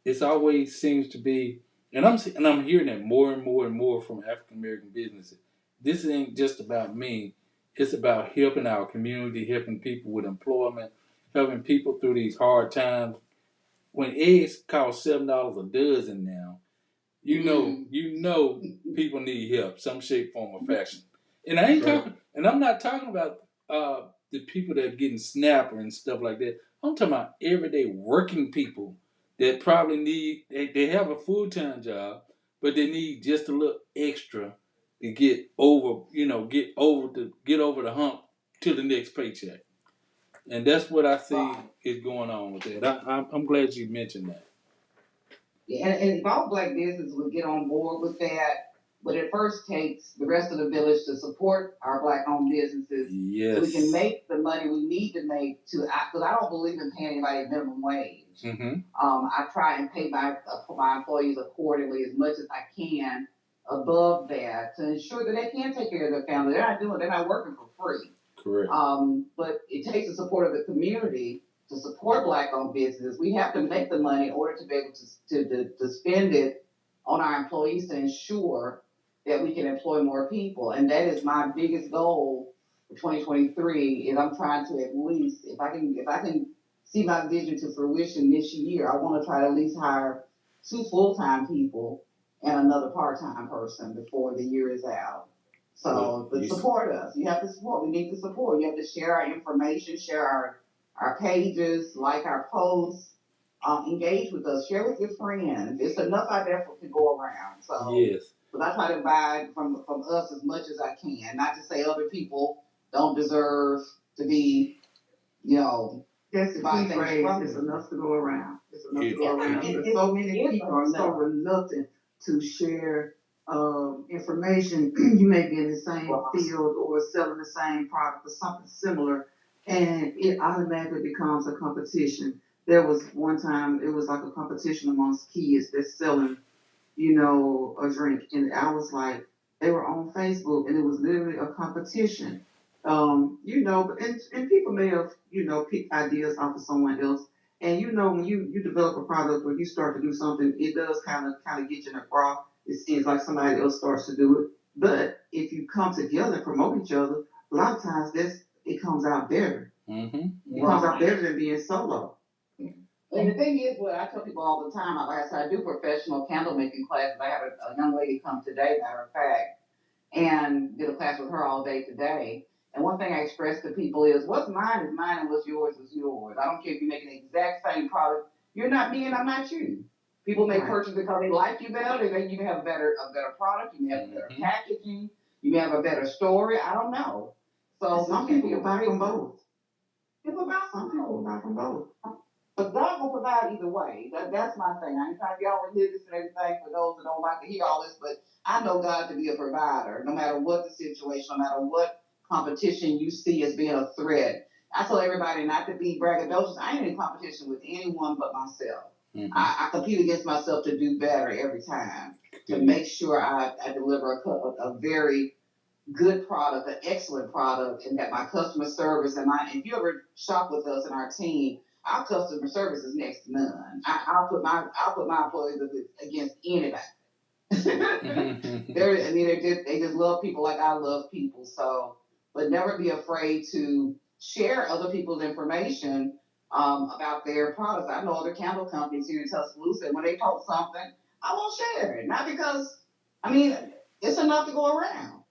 It's always seems to be, and I'm hearing that more and more and more from African American businesses. This ain't just about me. It's about helping our community, helping people with employment, helping people through these hard times. When eggs cost $7 a dozen now, you know people need help, some shape, form, or fashion. And I ain't talking, and I'm not talking about the people that are getting snapper and stuff like that. I'm talking about everyday working people that probably need they have a full-time job, but they need just a little extra to get over the hump to the next paycheck. And that's what I see is going on with that. I'm glad you mentioned that. Yeah, and if all black businesses would get on board with that, but it first takes the rest of the village to support our black-owned businesses, yes, so we can make the money we need to make because I don't believe in paying anybody minimum wage. Mm-hmm. I try and pay my employees accordingly as much as I can above that to ensure that they can take care of their family. They're not working for free. Correct. But it takes the support of the community to support black-owned businesses. We have to make the money in order to be able to spend it on our employees to ensure that we can employ more people. And that is my biggest goal for 2023. Is I'm trying to at least, if I can see my vision to fruition this year, I want to try to at least hire 2 full-time people and another part-time person before the year is out. So, but support us. You have to support. We need to support. You have to share our information, share our pages, like our posts, engage with us, share with your friends. It's enough out there to go around. So, yes. But I try to buy from us as much as I can. Not to say other people don't deserve to be, that's the buying things from. It's enough to go around. It's enough to go around. But so many people are so reluctant to share information. You may be in the same field or selling the same product or something similar, and it automatically becomes a competition. There was one time it was like a competition amongst kids that's selling a drink. And I was like, they were on Facebook and it was literally a competition. And people may have, picked ideas off of someone else. And when you develop a product or you start to do something, it does kind of get you in a froth. It seems like somebody else starts to do it. But if you come together and promote each other, a lot of times it comes out better. Mm-hmm. It comes out better than being solo. And the thing is, what I tell people all the time, like I said, I do professional candle making classes. I have a young lady come today, matter of fact, and did a class with her all day today. And one thing I express to people is, what's mine is mine, and what's yours is yours. I don't care if you make an exact same product. You're not me, and I'm not you. People may purchase because they like you better. They you may have a better product. You may have better packaging. You may have a better story. I don't know. So some people will buy from both. Some people will buy from both. But God will provide either way. That's my thing. I ain't trying to be all religious and everything for those that don't like to hear all this, but I know God to be a provider, no matter what the situation, no matter what competition you see as being a threat. I tell everybody not to be braggadocious. I ain't in competition with anyone but myself. Mm-hmm. I compete against myself to do better every time, to make sure I deliver a very good product, an excellent product, and that my customer service if you ever shop with us and our team, our customer service is next to none. I'll put my employees against anybody. They just love people like I love people. So, but never be afraid to share other people's information about their products. I know other candle companies here in Tuscaloosa, and when they post something, I won't share it. Not because, it's enough to go around.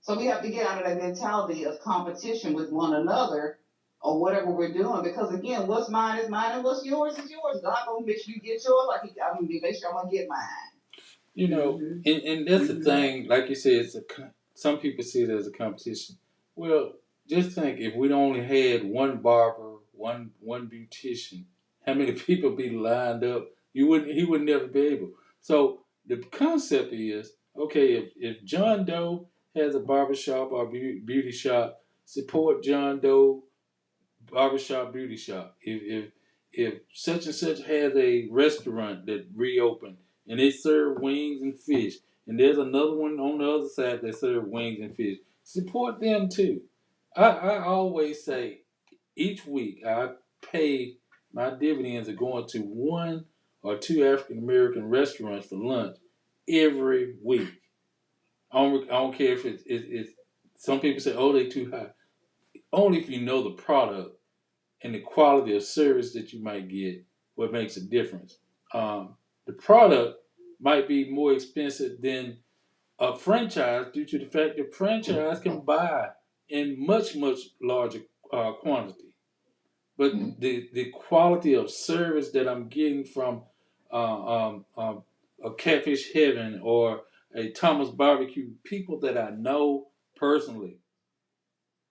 So we have to get out of that mentality of competition with one another or whatever we're doing. Because again, what's mine is mine and what's yours is yours. God gonna make sure you get yours, I'm gonna make sure I'm gonna get mine. And that's the thing. Like you said, some people see it as a competition. Well, just think if we only had one barber, one beautician, how many people be lined up? He would never be able. So the concept is, okay, if John Doe has a barbershop or beauty shop, support John Doe barbershop, beauty shop. If such and such has a restaurant that reopened and they serve wings and fish, and there's another one on the other side that serve wings and fish, support them too. I always say each week I pay my dividends are going to one or two African American restaurants for lunch every week. I don't care if it's some people say, oh, they too high. Only if you know the product and the quality of service that you might get, what makes a difference. The product might be more expensive than a franchise due to the fact that franchise can buy in much, much larger quantity. But the quality of service that I'm getting from a Catfish Heaven or a Thomas Barbecue, people that I know personally,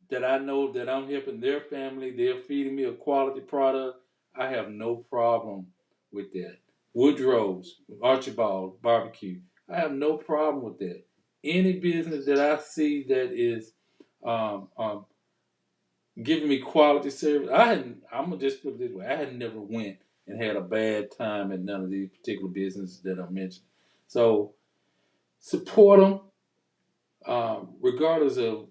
that I know that I'm helping their family, they're feeding me a quality product, I have no problem with that. Woodrow's, Archibald Barbecue, I have no problem with that. Any business that I see that is um, um, giving me quality service, I'm going to just put it this way, I had never went and had a bad time at none of these particular businesses that I mentioned. So support them, regardless of,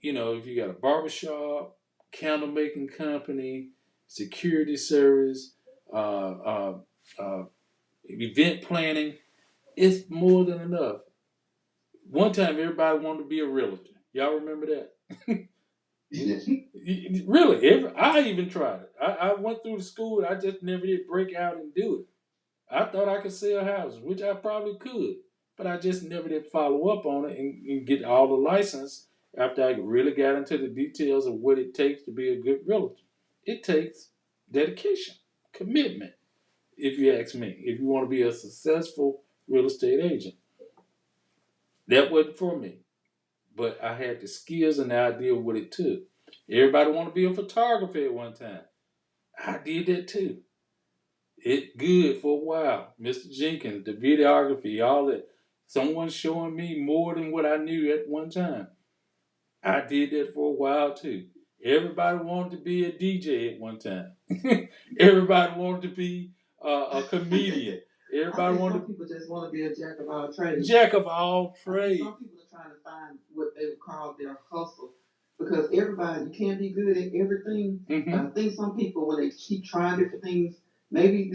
if you got a barbershop, candle making company, security service, uh, uh, event planning, it's more than enough. One time, everybody wanted to be a realtor. Y'all remember that? Really, I even tried it. I went through the school. I just never did break out and do it. I thought I could sell houses, which I probably could, but I just never did follow up on it and get all the license after I really got into the details of what it takes to be a good realtor. It takes dedication, commitment, if you ask me, if you want to be a successful real estate agent. That wasn't for me, but I had the skills and the idea of what it took. Everybody want to be a photographer at one time. I did that too. It good for a while. Mr. Jenkins, the videography, all that. Someone showing me more than what I knew at one time. I did that for a while too. Everybody wanted to be a DJ at one time. Everybody wanted to be a comedian. Everybody want some people just want to be a jack of all trades. Jack of all trades. Some people are trying to find what they would call their hustle. Because everybody, you can't be good at everything. Mm-hmm. I think some people, when they keep trying different things, maybe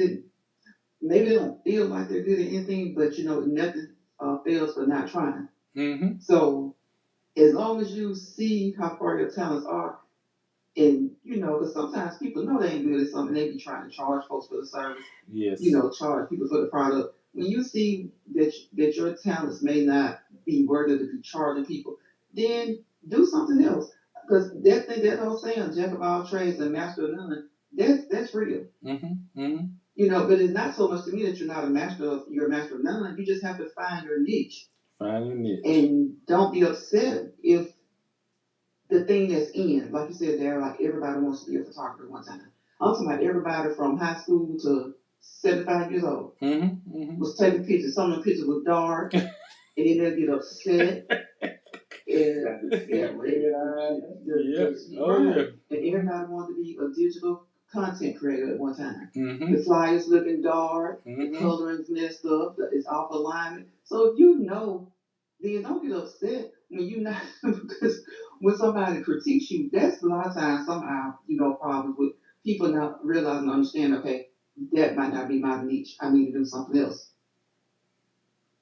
they don't feel like they're good at anything, but nothing fails for not trying. Mm-hmm. So as long as you see how far your talents are, and because sometimes people know they ain't good at something, they be trying to charge folks for the service. Yes. Charge people for the product. When you see that your talents may not be worthy to be charging people, then do something else. Because that whole saying, jack of all trades and master of none, that's real. Mm-hmm. Mm-hmm. But it's not so much to me that you're a master of none. You just have to find your niche. Find your niche. And don't be upset if the thing that's in, like you said, there, like everybody wants to be a photographer one time. I'm talking about everybody from high school to 75 years old was taking pictures. Some of the pictures were dark, and then they'll get upset. And everybody wanted to be a digital content creator at one time. The flyers looking dark, the coloring's messed up, it's off alignment. So if then don't get upset when you not because when somebody critiques you, that's a lot of times somehow problems with people not realizing and understanding. Okay, that might not be my niche. I need to do something else.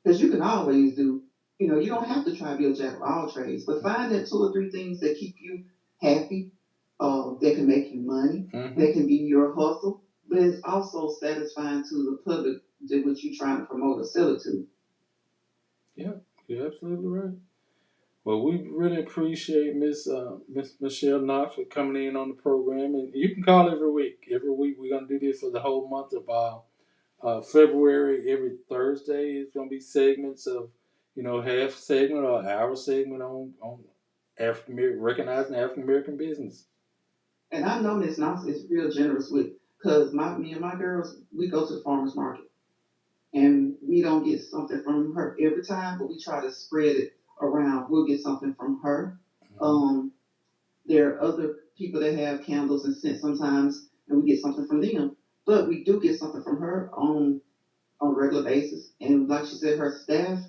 Because you can always do. You don't have to try to be a jack of all trades, but find that 2 or 3 things that keep you happy, that can make you money, that can be your hustle, but it's also satisfying to the public that what you're trying to promote or sell it to. Yeah, you're absolutely right. Well, we really appreciate Miss Michelle Knox for coming in on the program, and you can call every week. Every week we're gonna do this for the whole month of February. Every Thursday is gonna be segments of, half segment or hour segment on recognizing African American business. And I know Miss Knox is real generous with, because me and my girls, we go to the farmer's market. And we don't get something from her every time, but we try to spread it around. We'll get something from her. There are other people that have candles and scents sometimes, and we get something from them. But we do get something from her on a regular basis. And like she said, her staff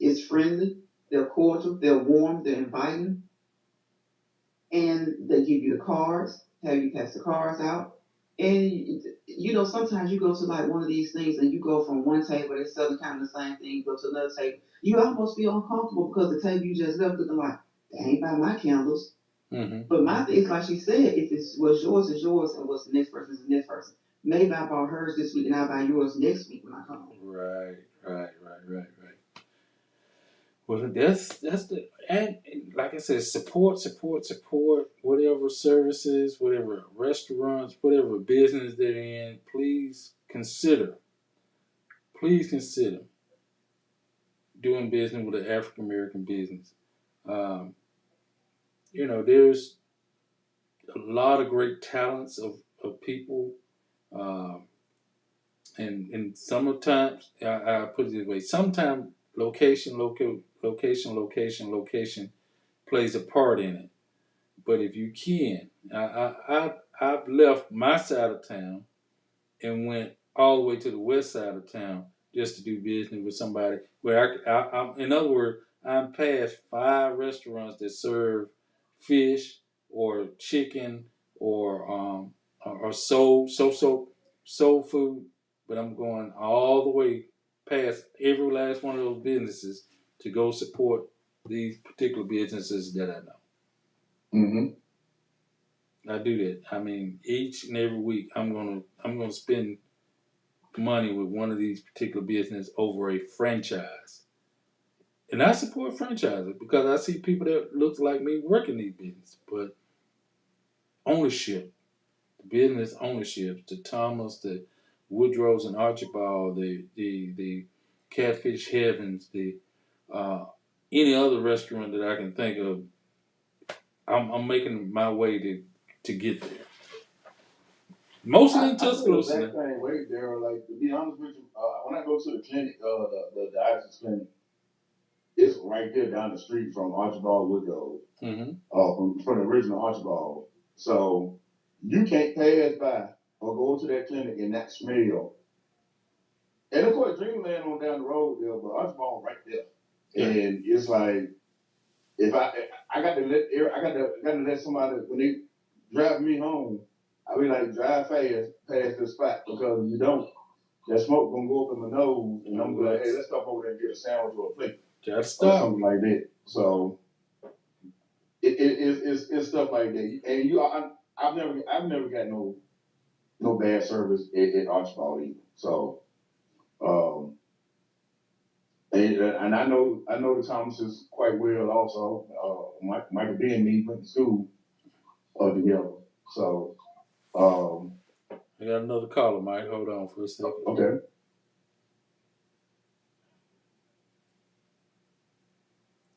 is friendly, they're cordial, they're warm, they're inviting, and they give you the cards, have you pass the cards out. And sometimes you go to like one of these things and you go from one table, they're selling kind of the same thing, go to another table. You almost feel uncomfortable because the table you just left looking like, they ain't buy my candles. But my thing is, like she said, if what's yours is yours and what's the next person is the next person. Maybe I bought hers this week and I buy yours next week when I come home. Right. Well, that's the and like I said, support, whatever services, whatever restaurants, whatever business they're in. Please consider doing business with an African American business. There's a lot of great talents of people, um, and sometimes I put it this way: sometimes location plays a part in it. But if you can, I've left my side of town and went all the way to the west side of town just to do business with somebody. Where I'm, in other words, I'm past 5 restaurants that serve fish or chicken or soul food, but I'm going all the way past every last one of those businesses to go support these particular businesses that I know. I do that. I mean, each and every week, I'm gonna spend money with one of these particular business over a franchise, and I support franchises because I see people that look like me working these businesses. But ownership, the business ownership, the Thomas, the Woodrows and Archibald, the Catfish Heavens, the any other restaurant that I can think of, I'm making my way to get there. Mostly in Tuscaloosa. I feel the exact same way, Daryl. Like, to be honest with you, when I go to the clinic, the dialysis clinic, it's right there down the street from Archibald Woodrow, from the original Archibald. So you can't pass by or go to that clinic and not smell And of course, Dreamland on down the road there, but Archibald right there. Yeah. And it's like if I got to let somebody when they drive me home, I be like drive fast past this spot because if you don't, that smoke gonna go up in my nose, and I'm gonna be like, hey, let's stop over there and get a sandwich or a plate Gotta or stop. something like that. So it's stuff like that. And I've never got no bad service at Archibald either. So um, and I know the Thomases quite well also. Michael B and me went to school together. So I got another caller, Mike. Hold on for a second. okay.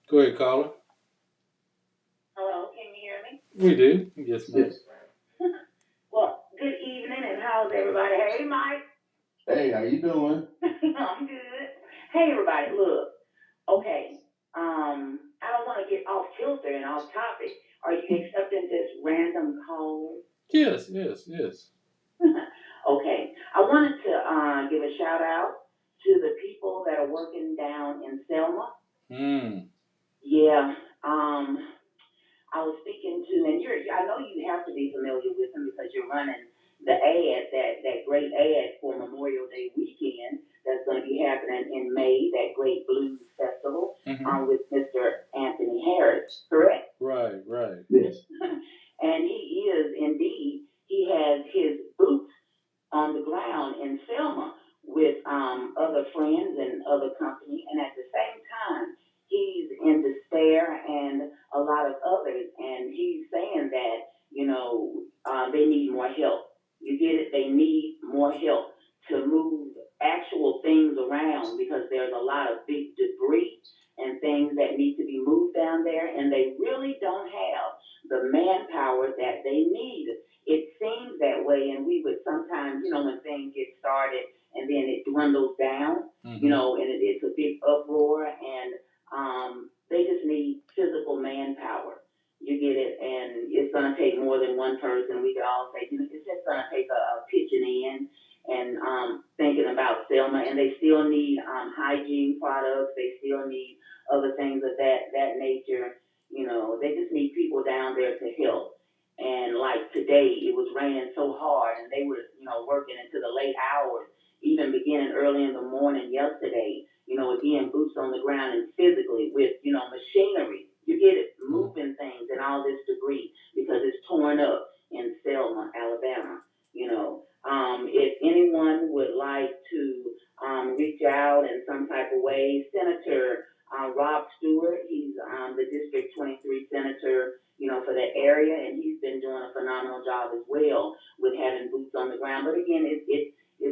Go ahead, caller. Hello, can you hear me? We do. Yes, ma'am. Yes. Well, good evening, and how's everybody? Hey, Mike. Hey, how you doing? I'm good. Hey, everybody, look. Okay, I don't want to get off kilter and off topic. Are you accepting this random caller? Yes. Okay, I wanted to give a shout out to the people that are working down in Selma. Yeah, I was speaking to, and I know you have to be familiar with him because you're running the ad, that great ad for Memorial Day weekend that's going to be happening in May, that great blues festival, with Mr. Anthony Harris, correct? Right. Yes. And he is indeed, he has his boots on the ground in Selma with other friends and other company, and at the same time, he's in despair and a lot of others, and he's saying that, they need more help. You get it? They need more help to move actual things around because there's a lot of big debris and things that need to be moved down there, and they really don't have the manpower that they need. It seems that way, and we would sometimes, when things get started and then it dwindles down, and it's a big uproar, and they just need physical manpower. You get it? And it's going to take more than one person. We could all say, it's just going to take a pitching in and thinking about Selma, and they still need hygiene products. They still need other things of that nature. They just need people down there to help. And like today, it was raining so hard, and they were, working into the late hours, even beginning early in the morning yesterday. Again, boots on the ground and physically with, machinery. You get it, moving things and all this debris because it's torn up in Selma, Alabama. If anyone would like to reach out in some type of way, Senator Rob Stewart, he's the District 23 Senator, for that area, and he's been doing a phenomenal job as well with having boots on the ground. But again, it's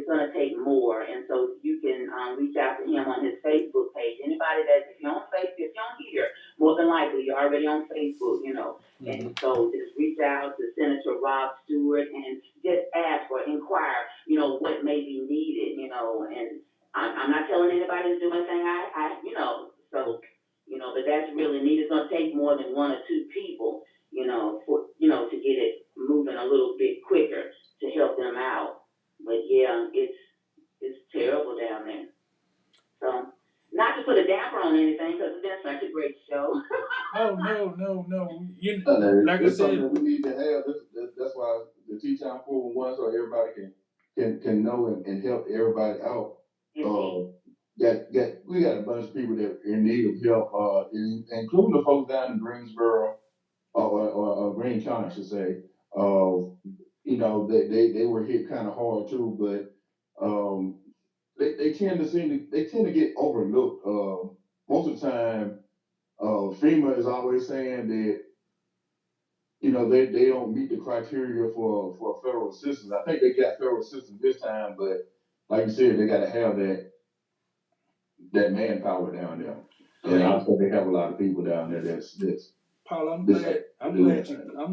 going to take more, and so you can reach out to him on his Facebook page. Anybody if you're on Facebook, if you're on here, more than likely you're already on Facebook, and so just reach out to Senator Rob Stewart and just ask or inquire, what may be needed, and I'm not telling anybody to do anything but that's really needed. It's going to take more than one or two people, to get it moving a little bit quicker to help them out. But yeah, it's terrible down there. So, not to put a damper on anything, because it's been such a great show. Oh no! Like I It's said, something that we need to have. That's why the TTown 411, so everybody can know and help everybody out. We got a bunch of people that are in need of help, including the folks down in Greensboro or Green County, I should say. They were hit kind of hard too, but they tend to get overlooked. Most of the time, FEMA is always saying that they don't meet the criteria for federal assistance. I think they got federal assistance this time, but like you said, they got to have that manpower down there. And also they have a lot of people down there that's Paul, I'm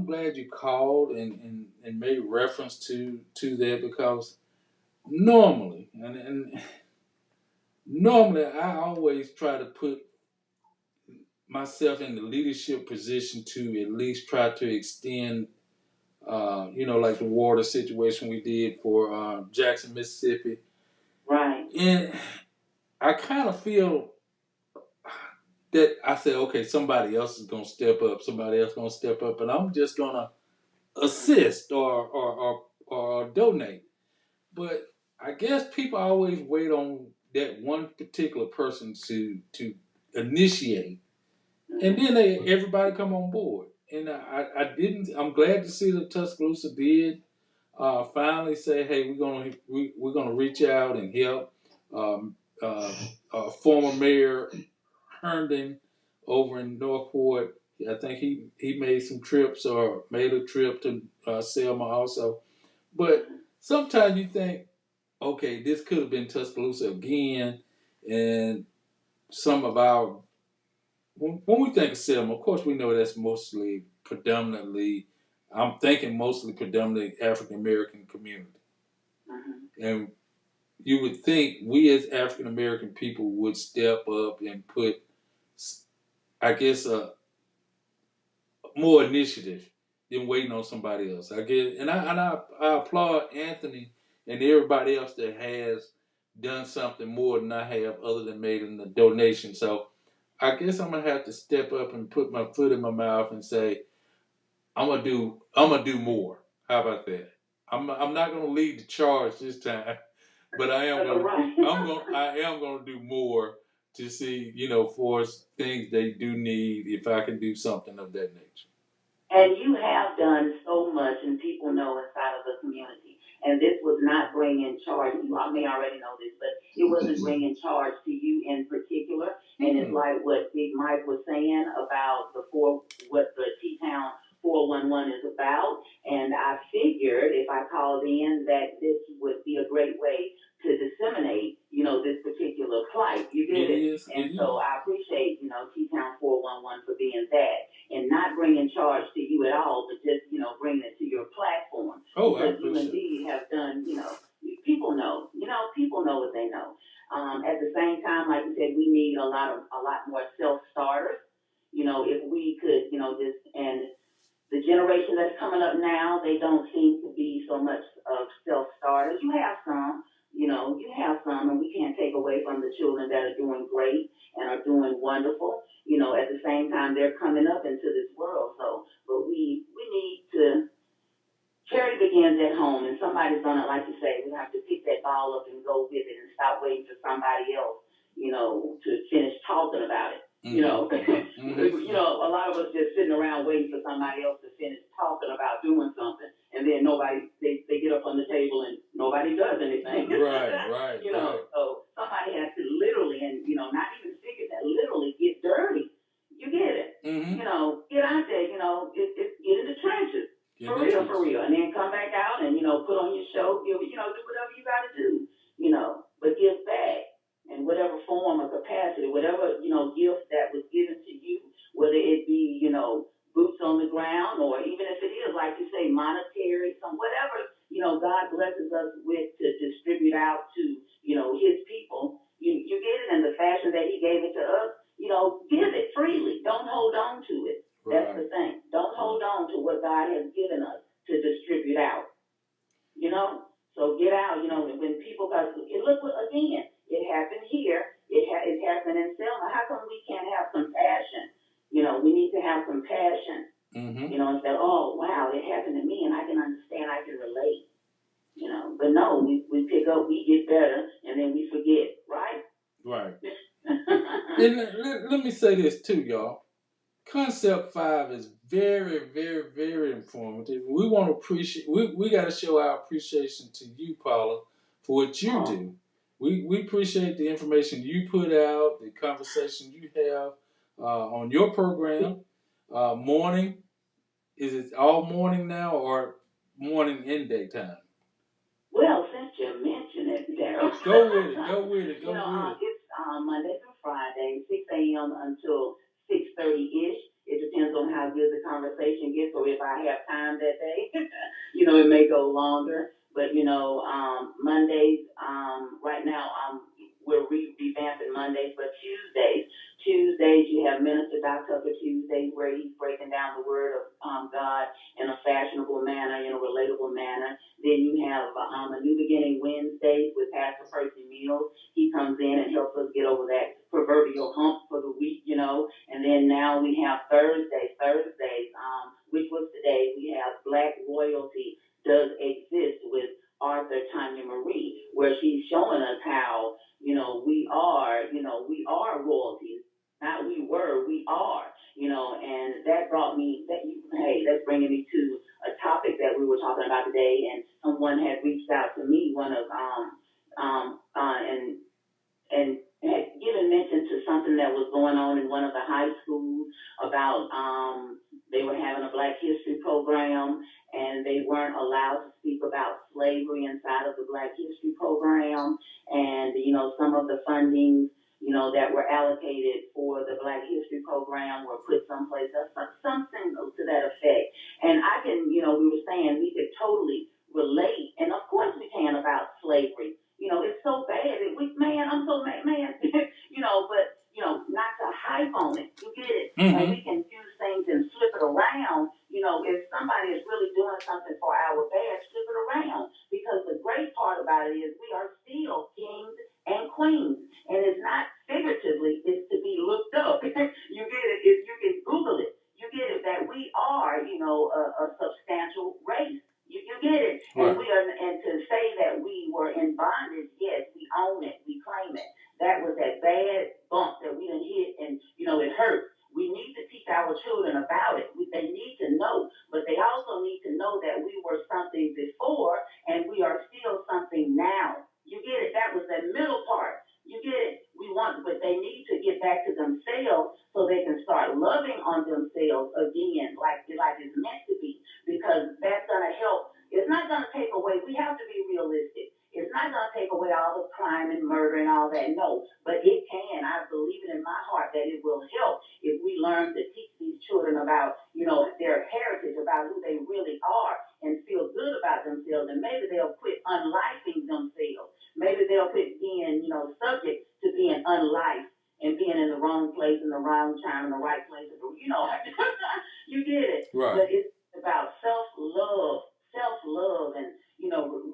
glad you called and made reference to that because normally I always try to put myself in the leadership position to at least try to extend like the water situation we did for Jackson, Mississippi. Right. And I kind of feel that I said, okay, somebody else is gonna step up, and I'm just gonna assist or donate. But I guess people always wait on that one particular person to initiate, and then everybody come on board. And I didn't. I'm glad to see that Tuscaloosa did finally say, hey, we're gonna reach out and help. Um, Former Mayor Herndon over in Northport, I think he made some trips or made a trip to Selma also. But sometimes you think, okay, this could have been Tuscaloosa again, and some of our when we think of Selma, of course we know that's mostly predominantly. I'm thinking mostly predominantly African American community, and you would think we as African American people would step up and put, I guess, more initiative than waiting on somebody else. I get, and I applaud Anthony and everybody else that has done something more than I have, other than making a donation. So I guess I'm gonna have to step up and put my foot in my mouth and say I'm gonna do more. How about that? I'm not gonna lead the charge this time, but I am gonna do more to see, for things they do need, if I can do something of that nature. And you have done so much, and people know inside of the community. And this was not bringing charge. You may already know this, but it wasn't bringing charge to you in particular. And it's like what Big Mike was saying about what the TTown 411 is about. And I figured if I called in that this would be a great way to disseminate, this particular plight. You get it? And so I appreciate, TTown 411 for being that and not bringing charge to you at all, but just, bringing it to your platform. Oh, because you indeed have done, people know, people know what they know. At the same time, like you said, we need a lot more self-starters. If we could, and the generation that's coming up now, they don't seem to be so much of self-starters. You have some, and we can't take away from the children that are doing great and are doing wonderful. At the same time, they're coming up into this world. So, but we need to, charity begins at home, and somebody's gonna, like you say, we have to pick that ball up and go with it and stop waiting for somebody else, to finish talking about it. A lot of us just sitting around waiting for somebody else to finish talking about doing something, and then they get up on the table and nobody does anything. Right. So somebody has to literally, and not even figure that, literally get dirty. You get it? Get out there. Get in the trenches. For real. And then come back out and, put on your show, do whatever you got to do, but give back in whatever form or capacity, whatever, gift that was given to you, whether it be, boots on the ground, or even if it is, like you say, monetary, some whatever, God blesses us with to distribute out to, his people. You get it in the fashion that he gave it to us, give it freely. Don't hold on to it. That's the thing. Don't hold on to what God has given us to distribute out. So get out. When people got again, it happened here. It happened in Selma. How come we can't have compassion? We need to have compassion. And say, oh wow, it happened to me, and I can understand. I can relate. But no, we pick up, we get better, and then we forget. Right. And let me say this too, y'all. Concept 5 is very, very, very informative. We want to appreciate. We got to show our appreciation to you, Paula, for what you do. We appreciate the information you put out, the conversation you have on your program. Morning, is it all morning now, or morning and daytime? Well, since you mentioned it, Daryl. Go with it. It's Monday through Friday, 6 a.m. until 6:30-ish. It depends on how good the conversation gets, or if I have time that day. It may go longer. But, Mondays, right now, we're revamping Mondays, but Tuesdays, Tuesdays, you have Minister Dr. Tuesdays, where he's breaking down the Word of God in a fashionable manner, in a relatable manner. Then you have a New Beginning Wednesdays with Pastor Percy Mills. He comes in and helps us get over that proverbial hump for the week, And then now we have Thursdays, which was today. We have Black Royalty Does Exist with Arthur Tanya Marie, where she's showing us how, we are royalty. Not we were, we are, and that brought me, that's bringing me to a topic that we were talking about today, and someone had reached out to me, one of, and had given mention to something that was going on in one of the high schools about, they were having a Black History program, and they weren't allowed to speak about slavery inside of the Black History program, and, some of the funding, that were allocated for the Black History program were put someplace else, something to that effect. And I can, we were saying we could totally relate, and of course we can, about slavery. It's so bad. I'm so mad, man. But, not to hype on it. You get it? Mm-hmm. And we can use things and flip it around. If somebody is really doing something for our bad, flip it around. Because the great part about it is we are still kings and queens. And it's not figuratively, it's to be looked up. You get it? If you can Google it, you get it, that we are, a substantial race. You get it? Right. And to say that we were in bondage, yes, we own it, we claim it. That was that bad bump that we done hit, and, it hurt. We need to teach our children about it. They need to know, but they also need to know that we were something before, and we are still something now. You get it? That was that middle part. You get it? But they need to get back to themselves so they can start loving on themselves again, like it's meant to be, because that's going to help. It's not going to take away. We have to be realistic. It's not going to take away all the crime and murder and all that. No, but it can. I believe it in my heart that it will help if we learn to teach these children about, their heritage, about who they really are, and feel good about themselves. And maybe they'll quit unlifing themselves. Maybe they'll quit being, subject to being unlifed and being in the wrong place, in the wrong time, in the right place. You get it. Right. But it's about self-love, and,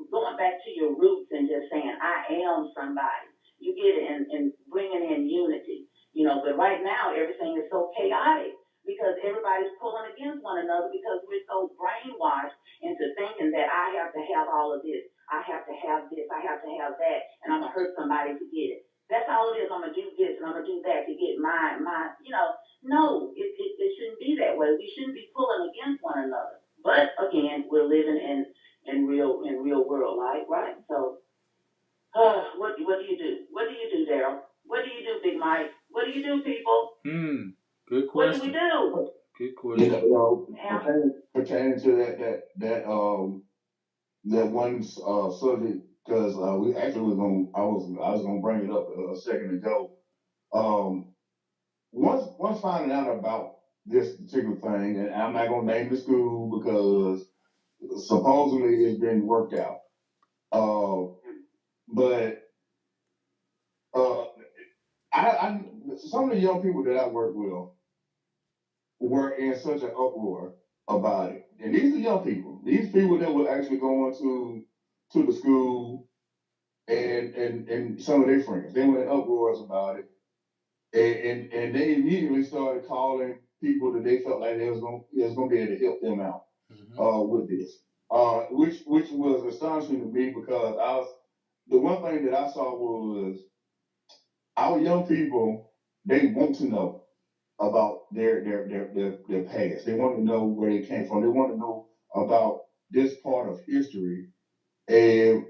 going back to your roots and just saying, I am somebody. You get it, and bringing in unity. But right now, everything is so chaotic because everybody's pulling against one another because we're so brainwashed into thinking that I have to have all of this. I have to have this. I have to have that. And I'm going to hurt somebody to get it. That's all it is. I'm going to do this and I'm going to do that to get my. No, it shouldn't be that way. We shouldn't be pulling against one another. But again, we're living in real world life, right? So, what do you do? What do you do, Daryl? What do you do, Big Mike? What do you do, people? Good question. What do we do? Good question. Pertaining to that one subject, because we actually I was gonna bring it up a second ago. Once finding out about this particular thing, and I'm not gonna name the school because supposedly it's been worked out. But I some of the young people that I work with were in such an uproar about it. And these are young people. These people that were actually going to the school and some of their friends. They were in uproars about it. And they immediately started calling people that they felt like they was gonna be able to help them out with this. Which was astonishing to me because the one thing that I saw was our young people, they want to know about their past. They want to know where they came from. They want to know about this part of history. And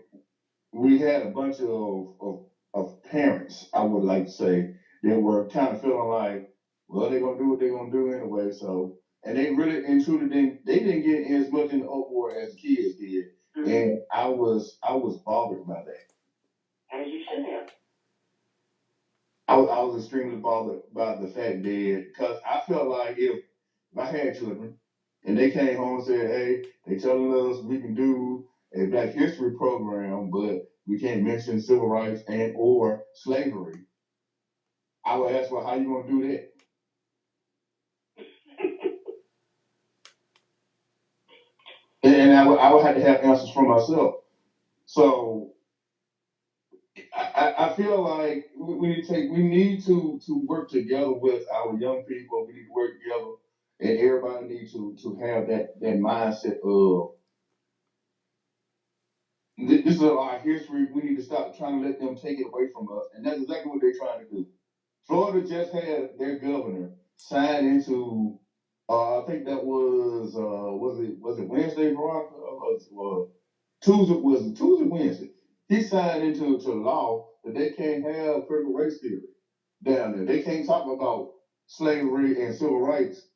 we had a bunch of parents, I would like to say, that were kind of feeling like, well, they're gonna do what they're gonna do anyway. So, and they really and truly didn't get as much in the uproar as the kids did. Mm-hmm. And I was bothered by that. As you should have. I was extremely bothered by the fact that because I felt like if I had children and they came home and said, hey, they telling us we can do a Black History program, but we can't mention civil rights and or slavery, I would ask, well, how you gonna do that? And I would have to have answers for myself. So I feel like we need to work together with our young people. We need to work together, and everybody needs to have that mindset of this is our history. We need to stop trying to let them take it away from us, and that's exactly what they're trying to do. Florida just had their governor sign into. I think that was it Wednesday, Veronica? Tuesday, Wednesday. He signed into law that they can't have critical race theory down there. They can't talk about slavery and civil rights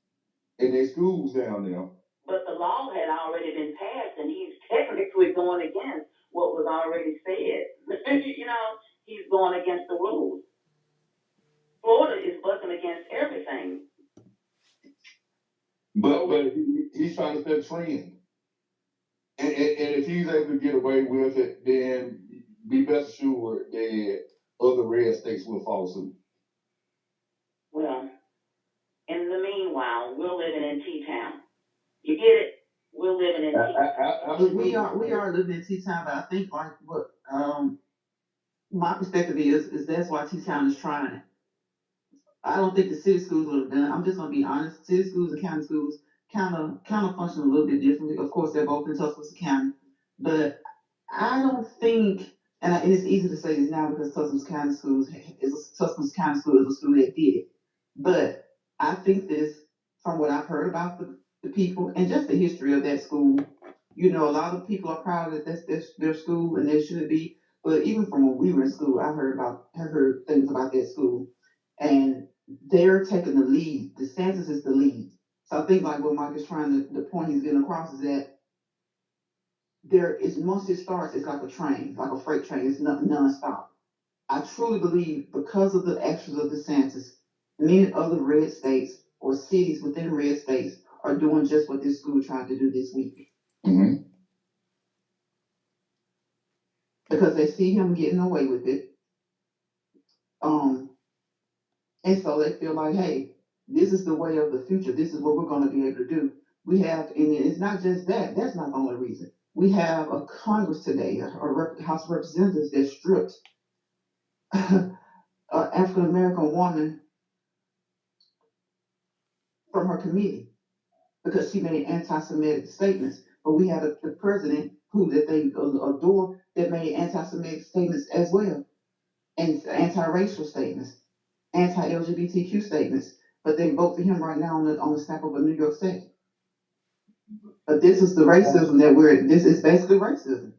in their schools down there. But the law had already been passed, and he's technically going against what was already said. He's going against the rules. Florida is bucking against everything. But he's trying to set a trend. And if he's able to get away with it, then be best assured that other red states will follow suit. Well, in the meanwhile, we're living in TTown. You get it? We're living in T-Town. We are living in T-Town, but I think like what my perspective is that's why T-Town is trying it. I don't think the city schools would have done. I'm just gonna be honest. City schools and county schools kind of function a little bit differently. Of course, they're both in Tuscaloosa County, but I don't think, and it's easy to say this now because Tuscaloosa County School is a school that did it. But I think this, from what I've heard about the people and just the history of that school, a lot of people are proud that that's their school and they should be. But even from when we were in school, I heard things about that school, and they're taking the lead. DeSantis is the lead. So I think like what Mike is trying to the point he's getting across is that there is once it starts, it's like a train, like a freight train. It's not non-stop. I truly believe because of the actions of DeSantis, many other red states or cities within red states are doing just what this school tried to do this week. Mm-hmm. Because they see him getting away with it. And so they feel like, hey, this is the way of the future. This is what we're going to be able to do. We have, and it's not just that. That's not the only reason. We have a Congress today, a House of Representatives that stripped an African American woman from her committee because she made anti-Semitic statements. But we had the president who that they adore that made anti-Semitic statements as well, and anti-racial statements, anti-LGBTQ statements. But they vote for him right now on the staff of a New York State. But this is the racism that this is basically racism.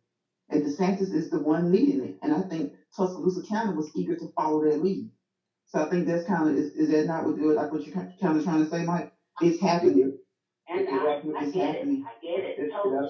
And DeSantis is the one leading it. And I think Tuscaloosa County was eager to follow that lead. So I think that's kind of, is that not what you're kind of trying to say, Mike? It's happening. And I get it. I get it. Totally.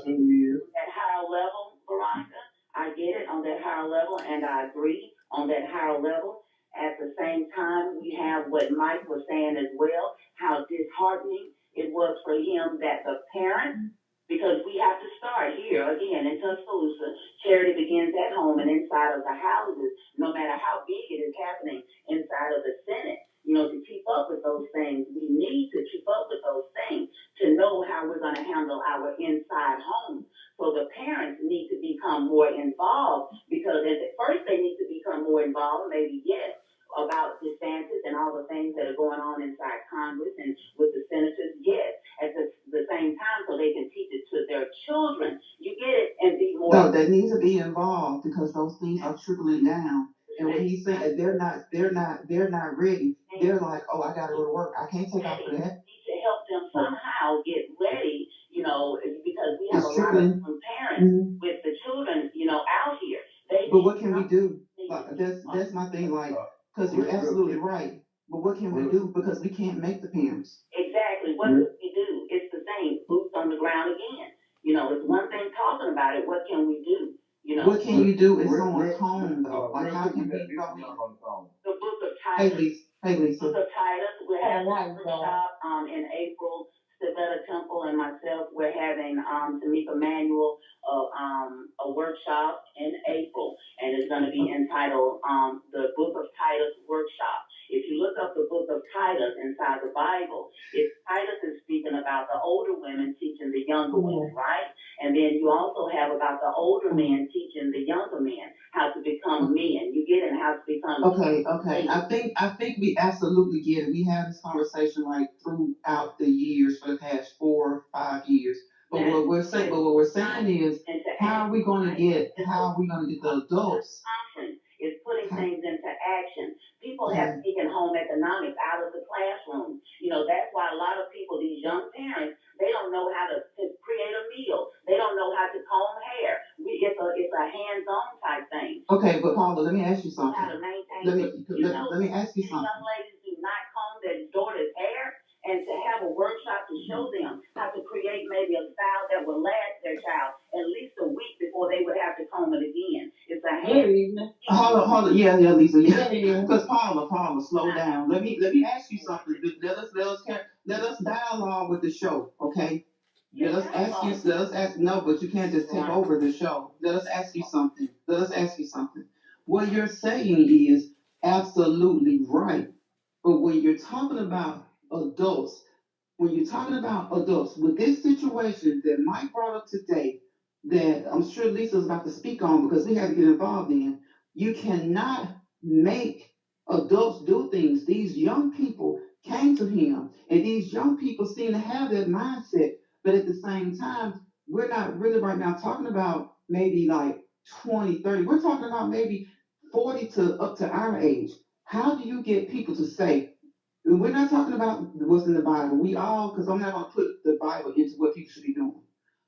At higher level, Veronica, I get it on that higher level, and I agree on that higher level. At the same time, we have what Mike was saying as well, how disheartening it was for him that the parents, because we have to start here again in Tuscaloosa. Charity begins at home and inside of the houses, no matter how big it is happening inside of the Senate. To keep up with those things, we need to keep up with those things to know how we're going to handle our inside homes. So the parents need to become more involved because at first they need to become more involved, maybe yes, about DeSantis and all the things that are going on inside Congress and with the senators, yes, at the same time so they can teach it to their children. You get it? And be more. No, they need to be involved because those things are trickling down. And when he's saying they're not ready, they're like, oh, I gotta go to work. I can't take off for that. Need to help them somehow get ready, because we have a lot of parents with the children, out here. But what can we do? That's my thing. Like, because you're absolutely right. But what can we do? Because we can't make the parents. Exactly. What do we do? It's the same. Boots on the ground again. It's one thing talking about it. What can we do? What can you do in someone's home though? Like how can we go in? The book of Titus. Hey Lisa. Book of Titus. We're having a workshop in April. Savetta Temple and myself, we're having Tamika Manuel a workshop in April, and it's going to be entitled the Book of Titus Workshop. If you Titus inside the Bible. Titus is speaking about the older women teaching the younger women, right? And then you also have about the older men teaching the younger men how to become men. You get it, how to become. Okay. I think we absolutely get it. We had this conversation like throughout the years for the past 4 or 5 years. But what we're saying is, how are we going to get the adults? Is putting things into action. People have taken home economics out of the classroom. You know, that's why a lot of people, these young parents, they don't know how to create a meal. They don't know how to comb hair. It's a hands-on type thing. Okay, but Paula, let me ask you something. How to maintain. Let me ask you something. Young ladies do not comb their daughter's hair, and to have a workshop to show them how to create maybe a style that will last their child at least a week before they would have to comb it again. It's a hand. Hold on. Yeah, Lisa. Yeah. Because Paula, slow down. Let me ask you something. Let us dialogue with the show, okay? Let us ask. No, but you can't just take over the show. Let us ask you something. What you're saying is absolutely right. But when you're talking about adults, with this situation that Mike brought up today, that I'm sure Lisa's about to speak on because we had to get involved in, you cannot make adults do things. These young people came to him, and these young people seem to have that mindset, but at the same time, we're not really right now talking about maybe like 20, 30. We're talking about maybe 40 to up to our age. How do you get people to say, we're not talking about what's in the Bible. We all, because I'm not going to put the Bible into what people should be doing.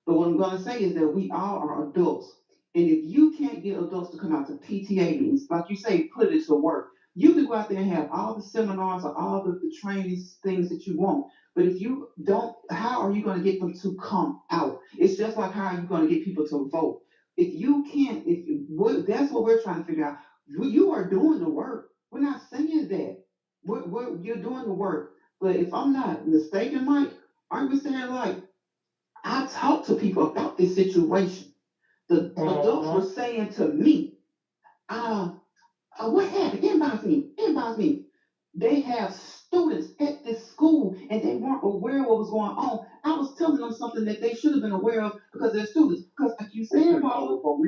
But what I'm going to say is that we all are adults. And if you can't get adults to come out to PTA meetings, like you say, put it to work. You can go out there and have all the seminars or all the trainings, things that you want. But if you don't, how are you going to get them to come out? It's just like how are you going to get people to vote? If you can't, that's what we're trying to figure out. You are doing the work. We're not saying that. You're doing the work. But if I'm not mistaken, Mike, aren't we saying like, I talked to people about this situation. The adults were saying to me, what happened? Inbox me. They have students at this school and they weren't aware of what was going on. I was telling them something that they should have been aware of because they're students. Because like you said, Paula, but hold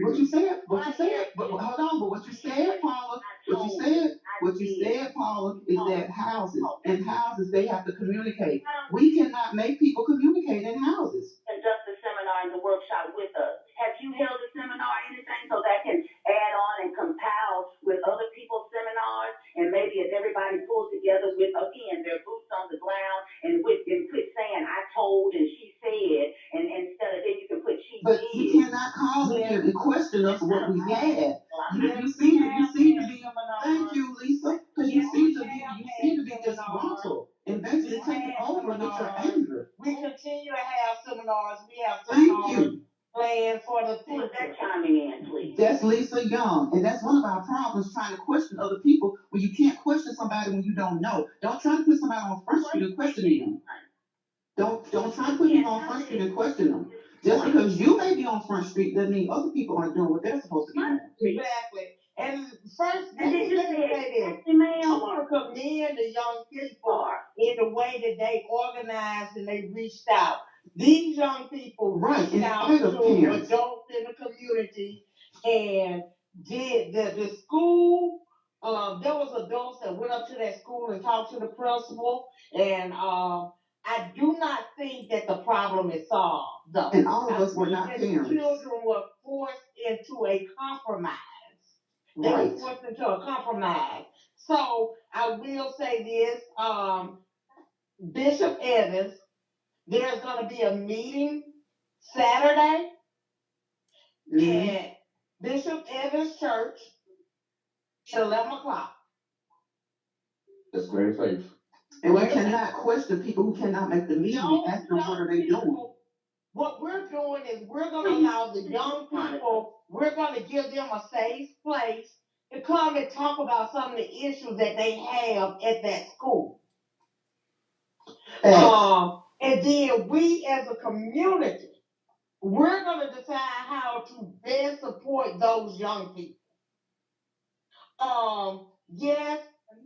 on, but what you said, Paula, Paula, is that houses, they have to communicate. We cannot make people communicate in houses. Conduct the seminar and the workshop with us. Have you held a seminar or anything so that can add on and compile with other people's seminars? And maybe if everybody pulls together with, again, their boots on the ground and quit saying, I told and she said, and instead of then you can put she but did. You cannot call here and question us what we had. You seem to be. Thank you, Lisa, because you seem to be disgruntled and basically taking over with your anger. We continue to have seminars. We have Thank you. Planned for the Who is that chiming in, please? That's Lisa Young, and that's one of our problems, trying to question other people when you can't question somebody when you don't know. Don't try to put somebody on Front Street and question them. Don't try to put people on Front Street and question them. Just because you may be on Front Street doesn't mean other people aren't doing what they're supposed to be doing. Exactly. And first, let me say this. I want to commend the young people in the way that they organized and they reached out. These young people reached out to adults in the community and did the school. There was adults that went up to that school and talked to the principal, and I do not think that the problem is solved, though. And all of us were not parents. Children were forced into a compromise. They were forced into a compromise. So I will say this, Bishop Evans, there's going to be a meeting Saturday at Bishop Evans Church at 11 o'clock. That's great faith. And we cannot question people who cannot make the meeting and ask them what are they doing. What we're doing is we're going to allow the young people, we're going to give them a safe place to come and talk about some of the issues that they have at that school. And then we as a community, we're going to decide how to best support those young people. Yes,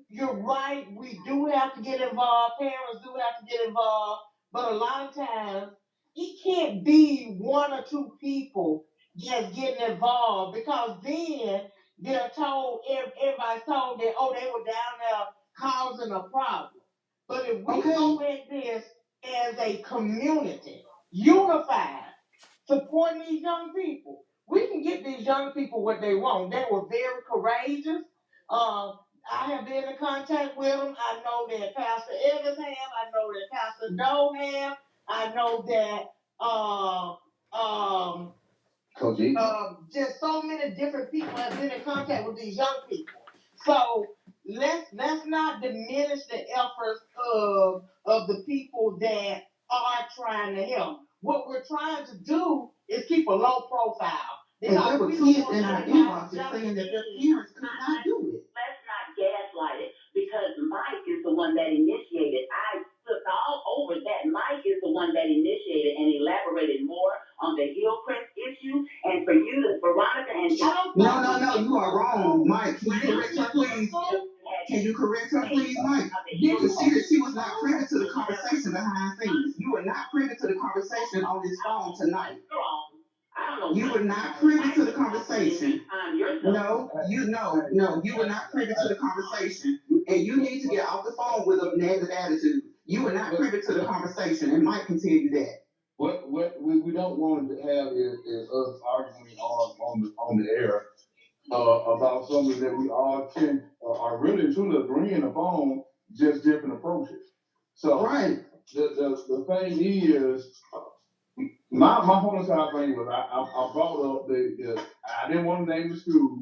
you're right. We do have to get involved. Parents do have to get involved. But a lot of times, it can't be one or two people just getting involved because then they're told, everybody's told that, oh, they were down there causing a problem. But if we go at this as a community, unified, supporting these young people, we can get these young people what they want. They were very courageous. I have been in contact with them. I know that Pastor Evans have. I know that Pastor Doe have. I know that just so many different people have been in contact with these young people. So let's not diminish the efforts of the people that are trying to help. What we're trying to do is keep a low profile. And there were kids in our inbox saying that their parents could not do it. Let's not gaslight it because Mike is the one that initiated. I flipped all over that. Mike is the one that initiated and elaborated more on the Hillcrest issue. And for you, to Veronica and No, you are wrong, Mike. Can you correct her, please? Can you correct her, please, Mike? You can see that she was not privy to the conversation behind scenes. You were not privy to the conversation on this phone tonight. You were not privy to the conversation. No, you were not privy to the conversation. And you need to get off the phone with a negative attitude. You were not privy to the conversation, and Mike can tell you that. What we don't want to have is us arguing on the air about something that we all tend are really truly agreeing upon, just different approaches. So right. The thing is, my whole entire thing was I brought up I didn't want to name the school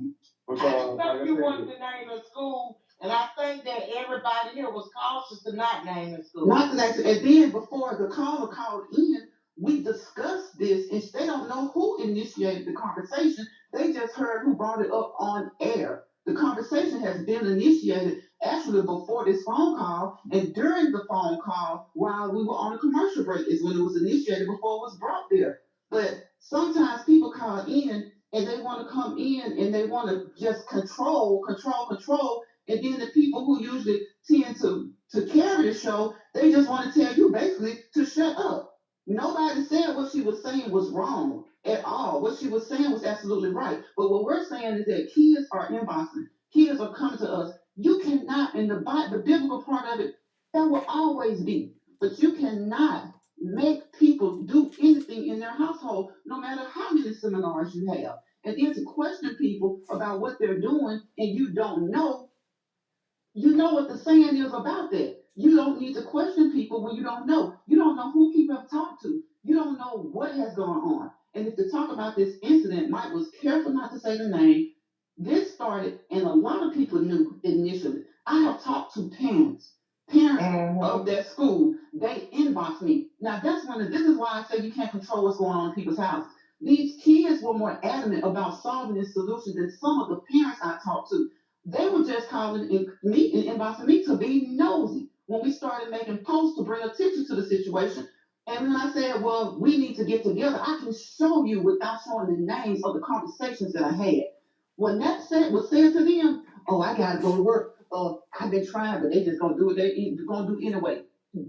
because I you wanted to name the school, and I think that everybody here was cautious to not name the school. Not to name, and then before the caller called in, we discussed this, and they don't know who initiated the conversation. They just heard who brought it up on air. The conversation has been initiated actually before this phone call, and during the phone call, while we were on a commercial break, is when it was initiated before it was brought there. But sometimes people call in and they want to come in and they want to just control, and then the people who usually tend to carry the show, they just want to tell you basically to shut up. Nobody said what she was saying was wrong at all. What she was saying was absolutely right. But what we're saying is that kids are inboxing. Kids are coming to us. You cannot, in the biblical part of it, that will always be. But you cannot make people do anything in their household, no matter how many seminars you have. And then to question people about what they're doing and you don't know, you know what the saying is about that. You don't need to question people when you don't know. You don't know who people have talked to. You don't know what has gone on. And if to talk about this incident, Mike was careful not to say the name. This started, and a lot of people knew initially. I have talked to parents of that school. They inboxed me. Now this is why I say you can't control what's going on in people's houses. These kids were more adamant about solving this solution than some of the parents I talked to. They were just calling me and inboxing me to be nosy when we started making posts to bring attention to the situation. And when I said, well, we need to get together, I can show you without showing the names of the conversations that I had. When that was said to them, oh, I got to go to work. I've been trying, but they just going to do what they're going to do anyway.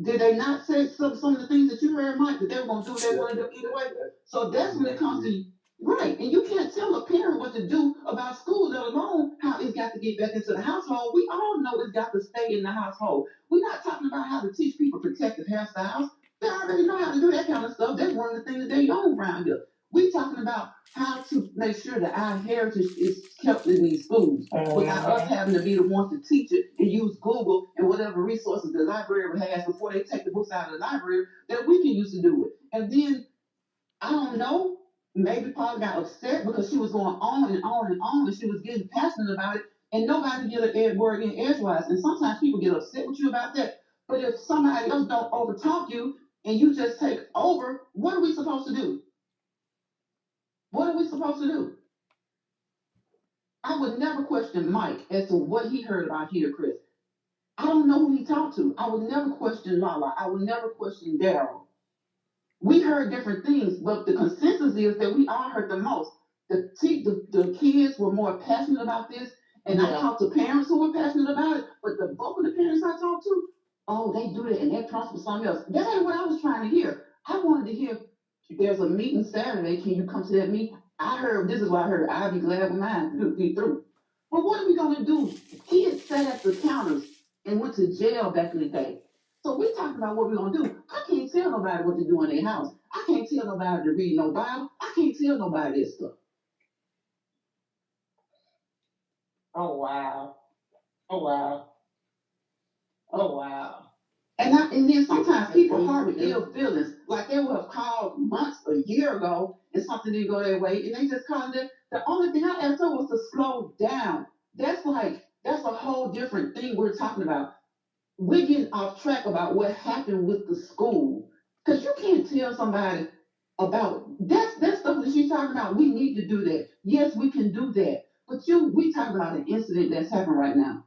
Did they not say some of the things that you heard, Mike, that they were going to do what they want to do anyway? So that's when it comes to right, and you can't tell a parent what to do about school, let alone how it's got to get back into the household. We all know it's got to stay in the household. We're not talking about how to teach people protective hairstyles. They already know how to do that kind of stuff. That's one of the things that they own around here. We're talking about how to make sure that our heritage is kept in these schools without us having to be the ones to teach it and use Google and whatever resources the library has before they take the books out of the library that we can use to do it. And then, I don't know, maybe Paula got upset because she was going on and on and on and she was getting passionate about it and nobody get a word in edgewise. And sometimes people get upset with you about that. But if somebody else don't overtalk you and you just take over, what are we supposed to do? What are we supposed to do? I would never question Mike as to what he heard about here, Chris. I don't know who he talked to. I would never question Lala. I would never question Daryl. We heard different things, but the consensus is that we all heard the most. The kids were more passionate about this, And I talked to parents who were passionate about it, but the bulk of the parents I talked to, oh, they do it and their principal something else. That ain't what I was trying to hear. I wanted to hear there's a meeting Saturday. Can you come to that meeting? I heard this is what I heard. I'll be glad when mine be through. But what are we gonna do? Kids sat at the counters and went to jail back in the day. So we talking about what we're gonna do. I can't tell nobody what to do in their house. I can't tell nobody to read no Bible. I can't tell nobody this stuff. Oh wow. Oh wow. Oh wow. And then sometimes people harbor ill feelings, like they would have called months, a year ago, and something didn't go their way, and they just called it. The only thing I asked her was to slow down. That's a whole different thing we're talking about. We're getting off track about what happened with the school, because you can't tell somebody about that stuff that she's talking about. We need to do that. Yes, we can do that, but we talking about an incident that's happened right now.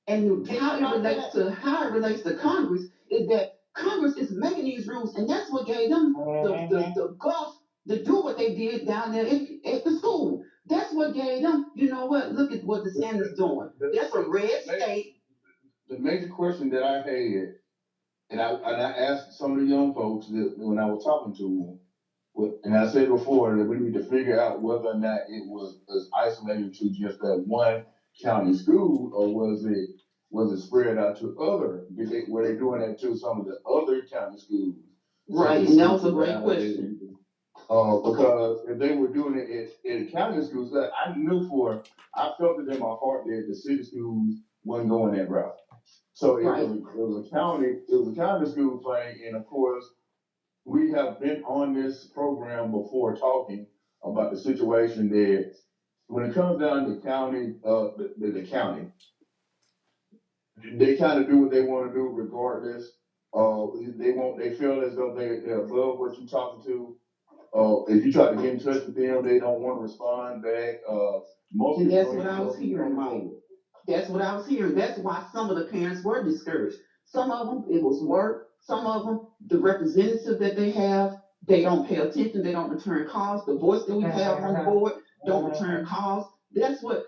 And how it relates to Congress is that Congress is making these rules, and that's what gave them the guts to do what they did down there at the school. That's what gave them, you know what? Look at what the Senate is doing. That's a red state. The major question that I had, and I asked some of the young folks that when I was talking to them, and I said before that we need to figure out whether or not it was isolated to just that one county school, or was it spread out to other? Were they doing that to some of the other county schools? Right, and that was a great question. Because if they were doing it in county schools, I felt it in my heart that the city schools wasn't going that route. So it was a county school thing, and of course we have been on this program before talking about the situation that when it comes down to county, the county, they kind of do what they want to do regardless. They feel as though they're above what you're talking to. If you try to get in touch with them, they don't want to respond back. And that's what I was hearing, Mike. That's what I was hearing. That's why some of the parents were discouraged. Some of them, it was work. Some of them, the representative that they have, they don't pay attention. They don't return calls. The voice that we have on the board don't return calls.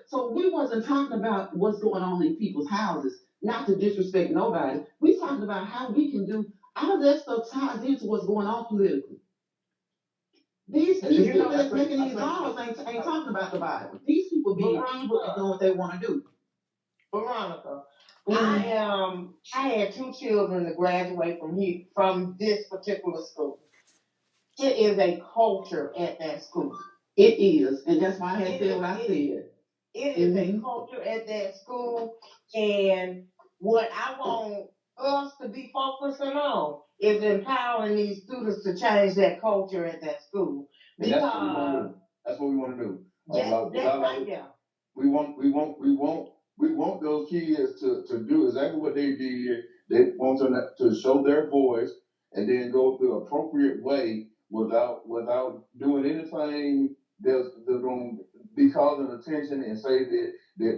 So we wasn't talking about what's going on in people's houses, not to disrespect nobody. We talking about how we can do, all that stuff ties into what's going on politically. These people that's making these laws ain't talking about the Bible. These people being evil and doing what they want to do. Veronica, I had two children to graduate from this particular school. It is a culture at that school. It is, and that's why I had said what I said. It is a culture at that school, and what I want us to be focusing on is empowering these students to change that culture at that school. Because that's what we want to do. That's right, yeah. We want those kids to do exactly what they did. They want them to show their voice and then go the appropriate way without doing anything that's going to be causing attention and say that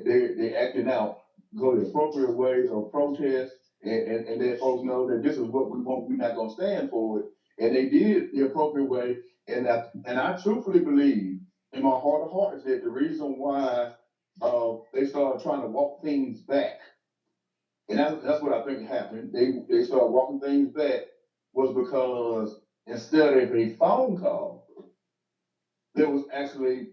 they're acting out. Go the appropriate way of protest and let folks know that this is what we want. We're not going to stand for it. And they did the appropriate way. And I truthfully believe in my heart of hearts that the reason why they started trying to walk things back, and that's what I think happened. They started walking things back was because instead of a phone call, there was actually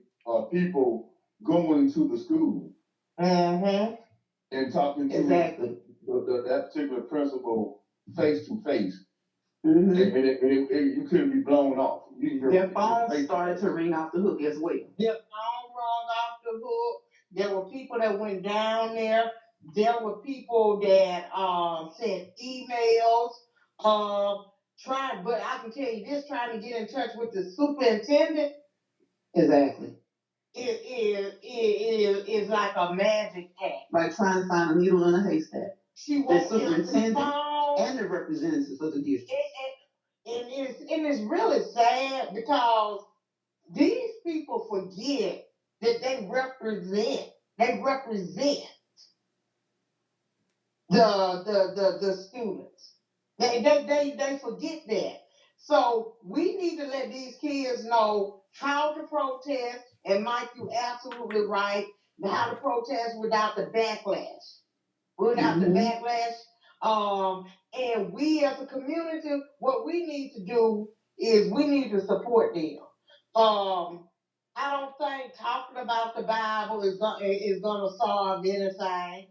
people going to the school and talking to that particular principal face to face. And you couldn't be blown off. Their phones started to ring off the hook as well. Their phone rung off the hook. There were people that went down there. There were people that sent emails. But I can tell you this: trying to get in touch with the superintendent. Exactly. It is like a magic act. Like trying to find a needle in a haystack. She the superintendent and the representatives of the district. And it's really sad because these people forget that they represent the students. They forget that. So we need to let these kids know how to protest. And Mike, you're absolutely right. how to protest without the backlash. Without the backlash. And we as a community, what we need to do is we need to support them. I don't think talking about the Bible is gonna solve anything.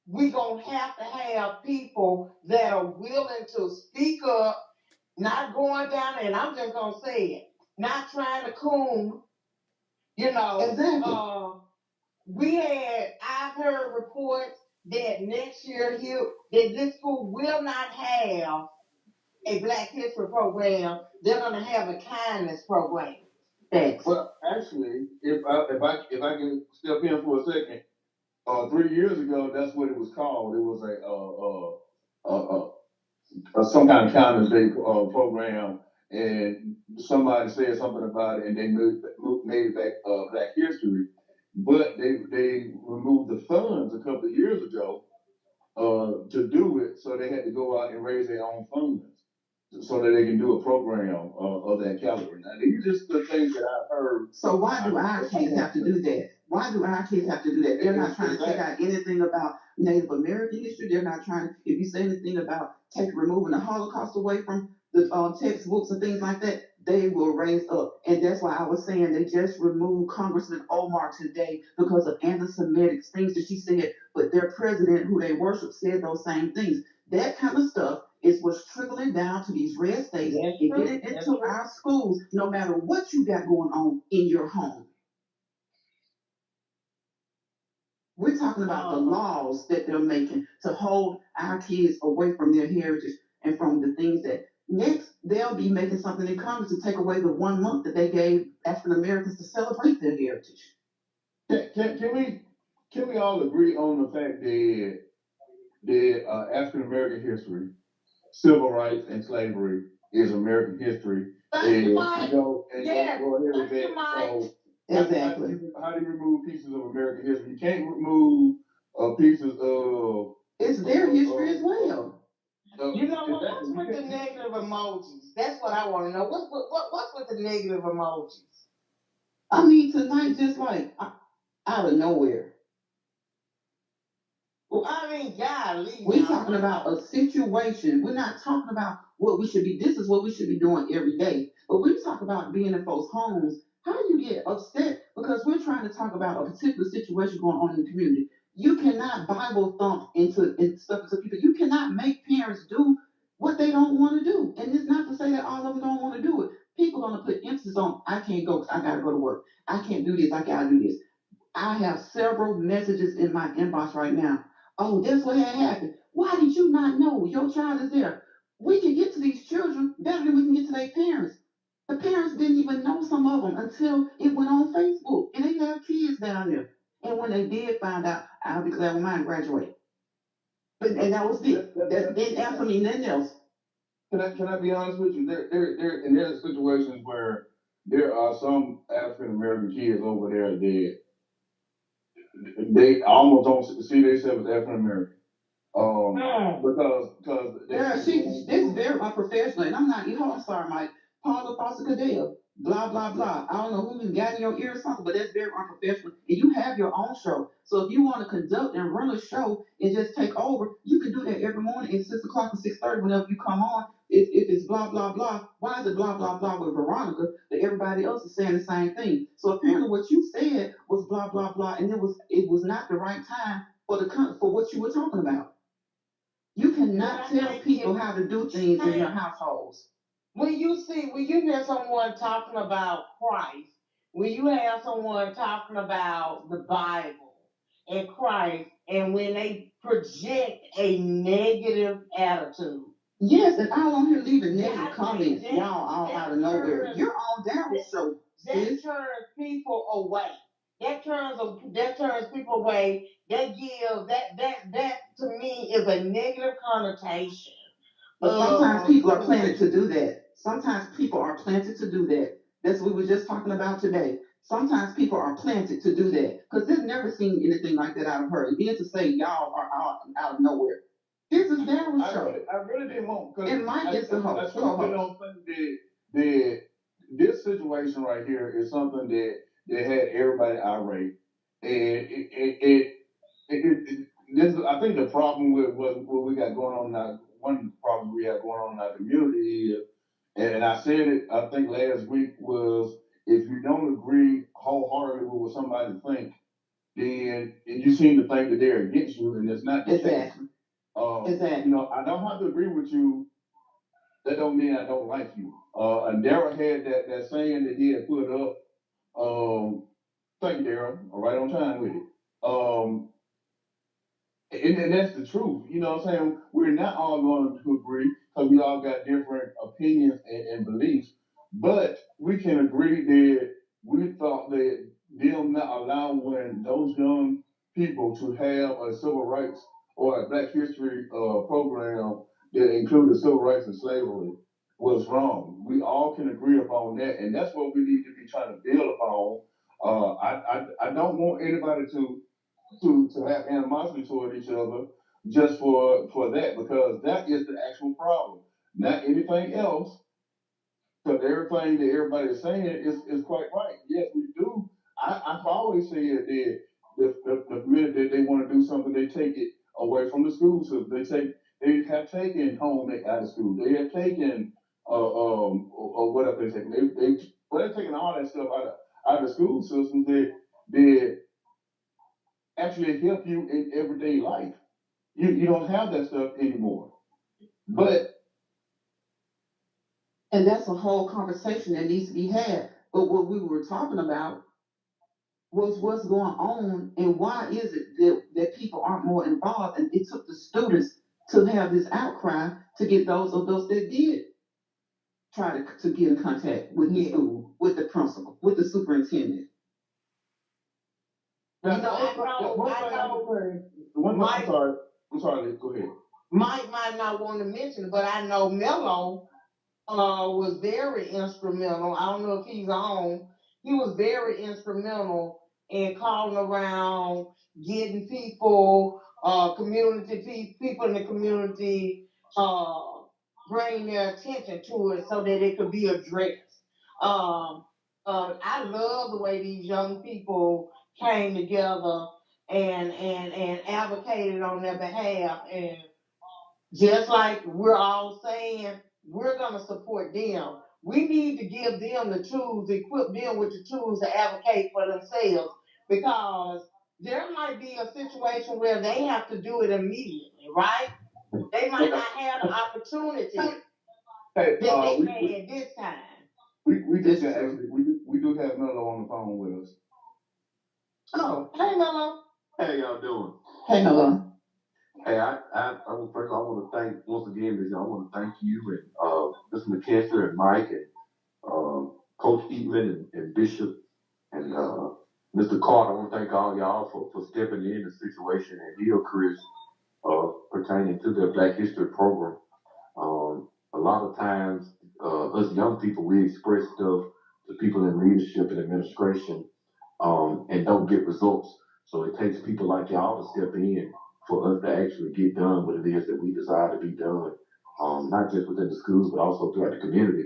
We're gonna have to have people that are willing to speak up, not going down there, and I'm just gonna say it, not trying to coon, you know. Exactly. I've heard reports that next year that this school will not have a Black History program. They're gonna have a kindness program. Thanks. Well, actually, if I can step in for a second, 3 years ago, that's what it was called. It was some kind of Kindness Day program, and somebody said something about it, and they made it back Black History, but they removed the funds a couple of years ago to do it, so they had to go out and raise their own funds so that they can do a program of that caliber. Now, these are just the things that I've heard. So why do our kids have to do that? Why do our kids have to do that? They're not trying to take out anything about Native American history. They're not trying, if you say anything about removing the Holocaust away from the textbooks and things like that, they will raise up. And that's why I was saying they just removed Congressman Omar today because of anti-Semitic things that she said, but their president, who they worship, said those same things. That kind of stuff is what's trickling down to these red states and getting into our schools, no matter what you got going on in your home. We're talking about the laws that they're making to hold our kids away from their heritage and from the things that next they'll be making something in Congress to take away the 1 month that they gave African Americans to celebrate their heritage. Can we all agree on the fact that African American history, civil rights, and slavery is American history? And go ahead with that. So exactly. How do you remove pieces of American history? You can't remove pieces of. It's their history as well. You know what's with the negative emojis? That's what I want to know. What's with the negative emojis? I mean, tonight, just like out of nowhere. Well, I mean, golly. We're talking about a situation. We're not talking about what we should be. This is what we should be doing every day. But we talk about being in folks' homes. How do you get upset because we're trying to talk about a particular situation going on in the community? You cannot Bible thump into stuff into people. You cannot make parents do what they don't want to do. And it's not to say that all of them don't want to do it. People are going to put emphasis on, I can't go because I got to go to work. I can't do this. I got to do this. I have several messages in my inbox right now. Oh, that's what had happened. Why did you not know your child is there? We can get to these children better than we can get to their parents. The parents didn't even know some of them until it went on Facebook, and they have kids down there. And when they did find out, I'll be glad when mine graduate. And that was it. That didn't answer me nothing else. Can I be honest with you? There's situations where there are some African American kids over there that they almost don't see themselves as African American. Because this is very unprofessional, and I'm not. I'm sorry, Mike. Paula Foster Cadell, blah blah blah. I don't know who just got in your ear or something, but that's very unprofessional. And you have your own show, so if you want to conduct and run a show and just take over, you can do that every morning at 6 o'clock and 6:30 whenever you come on. If it's blah blah blah, why is it blah blah blah with Veronica? But everybody else is saying the same thing. So apparently, what you said was blah blah blah, and it was not the right time for what you were talking about. You cannot tell people how to do things in your households. When you hear someone talking about Christ, when you have someone talking about the Bible and Christ, and when they project a negative attitude. Yes, and I don't hear leaving negative comments, y'all all out of nowhere. You're on Daryl's show. That turns people away. That turns people away. That gives that to me is a negative connotation. But sometimes people are planted to do that. Sometimes people are planted to do that. That's what we were just talking about today. Sometimes people are planted to do that because they've never seen anything like that out of her. And then to say y'all are out of nowhere. This is Daryl's show. I really didn't want because and Mike is the host. I don't think that this situation right here is something that had everybody irate. And this, I think the problem with what we got going on now, one of the problems we have going on in our community is, and I said it, I think last week, was if you don't agree wholeheartedly with what somebody thinks, then and you seem to think that they're against you, and it's not the case. Exactly. Exactly. You know, I don't have to agree with you. That don't mean I don't like you. And Daryl had that saying that he had put up. Thank you, Daryl. Right on time with it. And that's the truth. You know what I'm saying? We're not all going to agree because we all got different opinions and beliefs. But we can agree that we thought that them not allowing those young people to have a civil rights or a Black History program that included civil rights and slavery was wrong. We all can agree upon that, and that's what we need to be trying to build upon. I don't want anybody to have animosity toward each other just for that, because that is the actual problem, not anything else. Because everything that everybody is saying is quite right. Yes, we do. I've always said that the minute that they want to do something, they take it away from the school system. They have taken home ec out of school. They have taken or what have they taken? They're taking all that stuff out of the school system that actually help you in everyday life. You don't have that stuff anymore. But And that's a whole conversation that needs to be had. But what we were talking about was what's going on and why is it that people aren't more involved. And it took the students to have this outcry to get those of those that did try to get in contact with the school, with the principal, with the superintendent. now, You know, I'm sorry. I'm sorry. Go ahead. Mike might not want to mention it, but I know Mello was very instrumental. I don't know if he's on. He was very instrumental in calling around, getting people, people in the community, bring their attention to it so that it could be addressed. Um, I love the way these young people came together and advocated on their behalf, and just like we're all saying, we're going to support them. We need to give them the tools, equip them with the tools to advocate for themselves, because there might be a situation where they have to do it immediately, right? They might not have the opportunity Hey, that they had this time. we just actually we do have Mello on the phone with us. Oh, hey, Mello. How y'all doing? Hey, hello. Hey, first I want to thank once again. I want to thank you and Mr. McKinstry and Mike and Coach Eatman and Bishop and Mr. Carter. I want to thank all y'all for stepping in the situation and Hill Chris pertaining to the Black History program. A lot of times, us young people, we express stuff to people in leadership and administration and don't get results. So it takes people like y'all to step in for us to actually get done what it is that we desire to be done, not just within the schools, but also throughout the community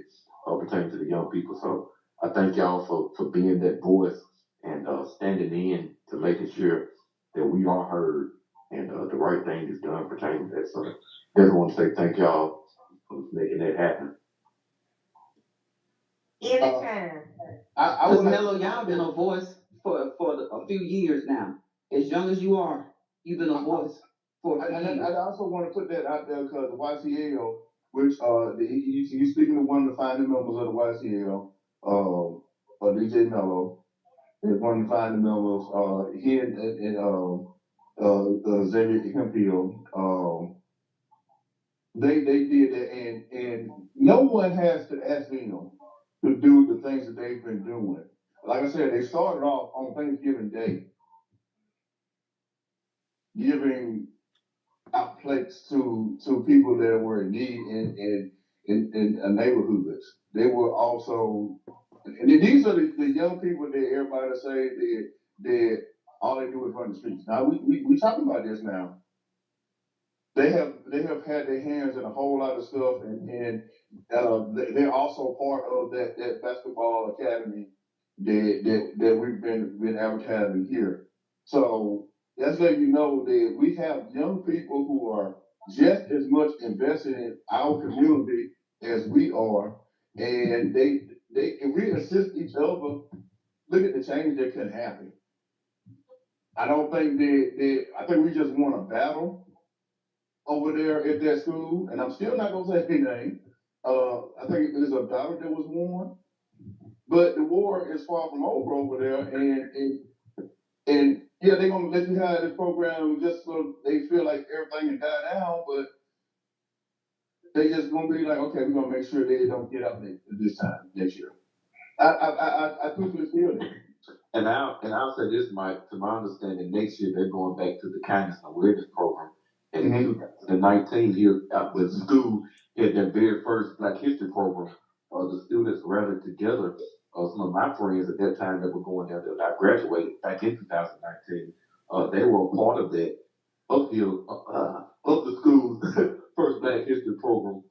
pertaining to the young people. So I thank y'all for being that voice and standing in to making sure that we are heard and the right thing is done pertaining to that. So I just want to say thank y'all for making that happen. Anytime. Because Mello, y'all been a voice for a few years now. As young as you are, you've been a voice for a few years. I also want to put that out there because the YCL, which you speaking to one of the founding members of the YCL, DJ Mello, is one of the founding members. He and Xavier Hemphill, they did that, and no one has to ask them to do the things that they've been doing. Like I said, they started off on Thanksgiving Day, giving out plates to people that were in need in neighborhoods. They were also, and these are the young people that everybody say that all they do is run the streets. Now we talking about this now. They have had their hands in a whole lot of stuff, and they're also part of that basketball academy that we've been advertising here. So that's letting you know that we have young people who are just as much invested in our community as we are, and they if we assist each other, look at the change that can happen. I don't think I think we just want a battle over there at that school, and I'm still not gonna say anything. I think it is a battle that was won, but the war is far from over there, and yeah, they're gonna let you have this program just so they feel like everything can die down, but they just gonna be like, okay, we're gonna make sure they don't get out this time next year. I truthfully feel that. And I'll say this, Mike. To my understanding, next year they're going back to the kindness and awareness program. And in 2019, here with school had their very first Black History program. The students rallied together. Some of my friends at that time that were going there, that I graduated back in 2019, they were a part of that of the school's first Black History program.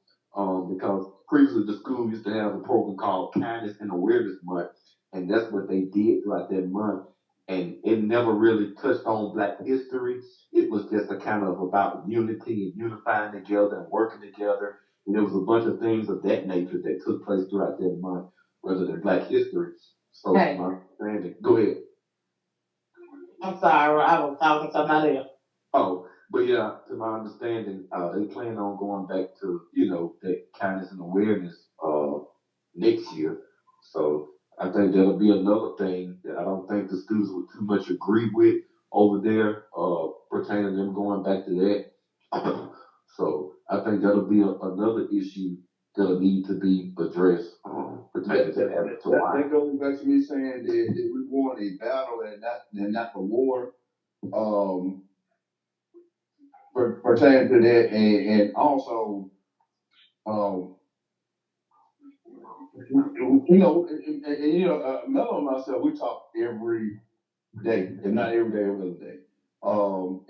Because previously the school used to have a program called Kindness and Awareness Month, and that's what they did throughout that month. And it never really touched on Black history. It was just a kind of about unity and unifying together and working together. And there was a bunch of things of that nature that took place throughout that month, rather than Black history. So, Hey. my understanding, go ahead. I'm sorry, I was talking to somebody else. Oh, but yeah, to my understanding, they plan on going back to, that kindness and awareness next year. So I think that'll be another thing that I don't think the students would too much agree with over there, pertaining to them going back to that. So I think that'll be another issue that'll need to be addressed, pertaining to that. That goes back to me saying that we want a battle and not a war. Um, pertaining to that, and also, um, Mello and myself, we talk every day, if not every day, every other day.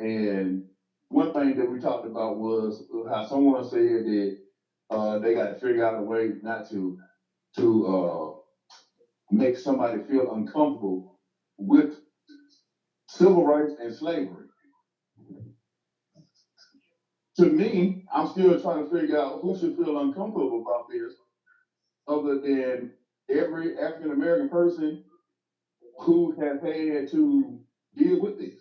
And one thing that we talked about was how someone said that they got to figure out a way not to make somebody feel uncomfortable with civil rights and slavery. To me, I'm still trying to figure out who should feel uncomfortable about this, other than every African American person who has had to deal with this.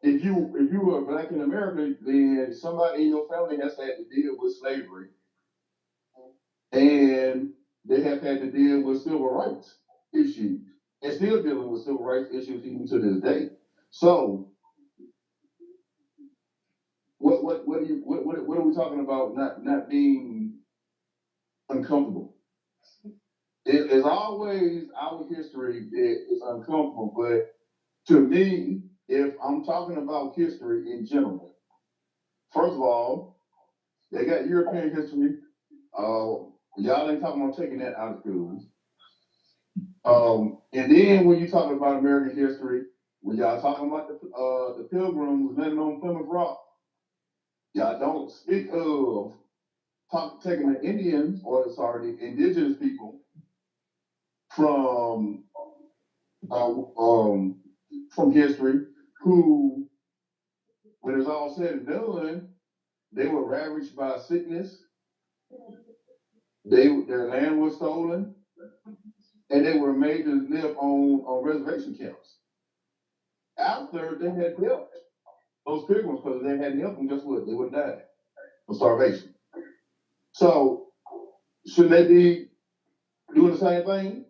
If you were black in America, then somebody in your family has had to deal with slavery, and they have had to deal with civil rights issues, and still dealing with civil rights issues even to this day. So, what are we talking about? Not being uncomfortable. It is always our history that is uncomfortable, but to me, if I'm talking about history in general, first of all, they got European history. Y'all ain't talking about taking that out of schools. And then when you talk about American history, when y'all talking about the Pilgrims landing on Plymouth Rock, y'all don't speak of taking the Indians, or sorry, the indigenous people from from history, who, when it's all said and done, they were ravaged by sickness. Their land was stolen, and they were made to live on reservation camps. After they had helped those pilgrims, because if they hadn't helped them, guess what? They would have died of starvation. So should they be doing the same thing?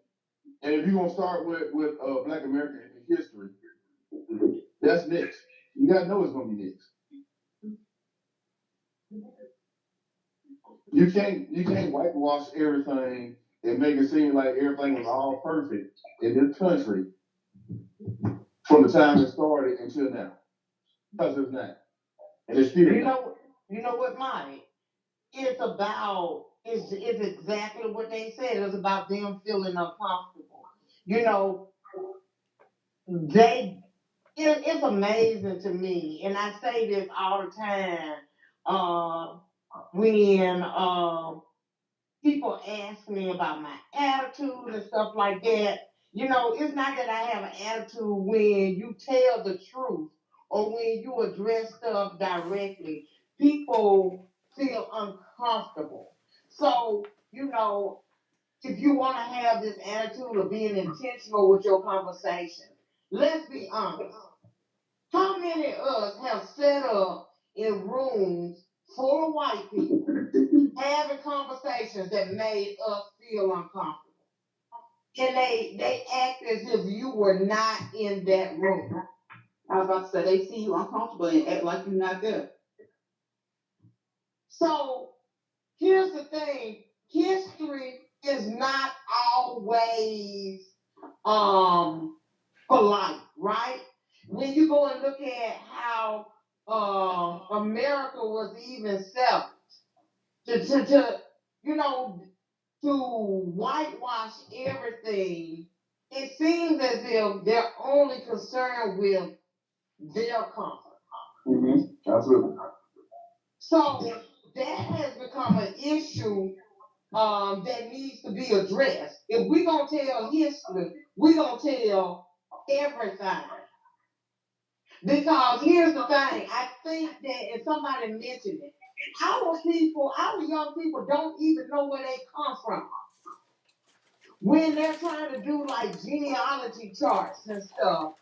And if you're gonna start with Black American history, that's next. You gotta know it's gonna be next. You can't whitewash everything and make it seem like everything was all perfect in this country from the time it started until now. Because it's not. And it's still not. You know what, Mike? It's exactly what they said. It's about them feeling uncomfortable. You know, it's amazing to me, and I say this all the time. When people ask me about my attitude and stuff like that, It's not that I have an attitude when you tell the truth or when you address stuff directly. People feel uncomfortable. So, if you want to have this attitude of being intentional with your conversation, let's be honest. How many of us have set up in rooms full of white people having conversations that made us feel uncomfortable? And they act as if you were not in that room. I was about to say they see you uncomfortable and act like you're not there. So here's the thing: history is not always polite, right? When you go and look at how America was even set to you know to whitewash everything, it seems as if they're only concerned with their comfort. Absolutely. So that has become an issue that needs to be addressed. If we're going to tell history, we're going to tell everything. Because here's the thing, I think that, and somebody mentioned it, our young people don't even know where they come from. When they're trying to do like genealogy charts and stuff,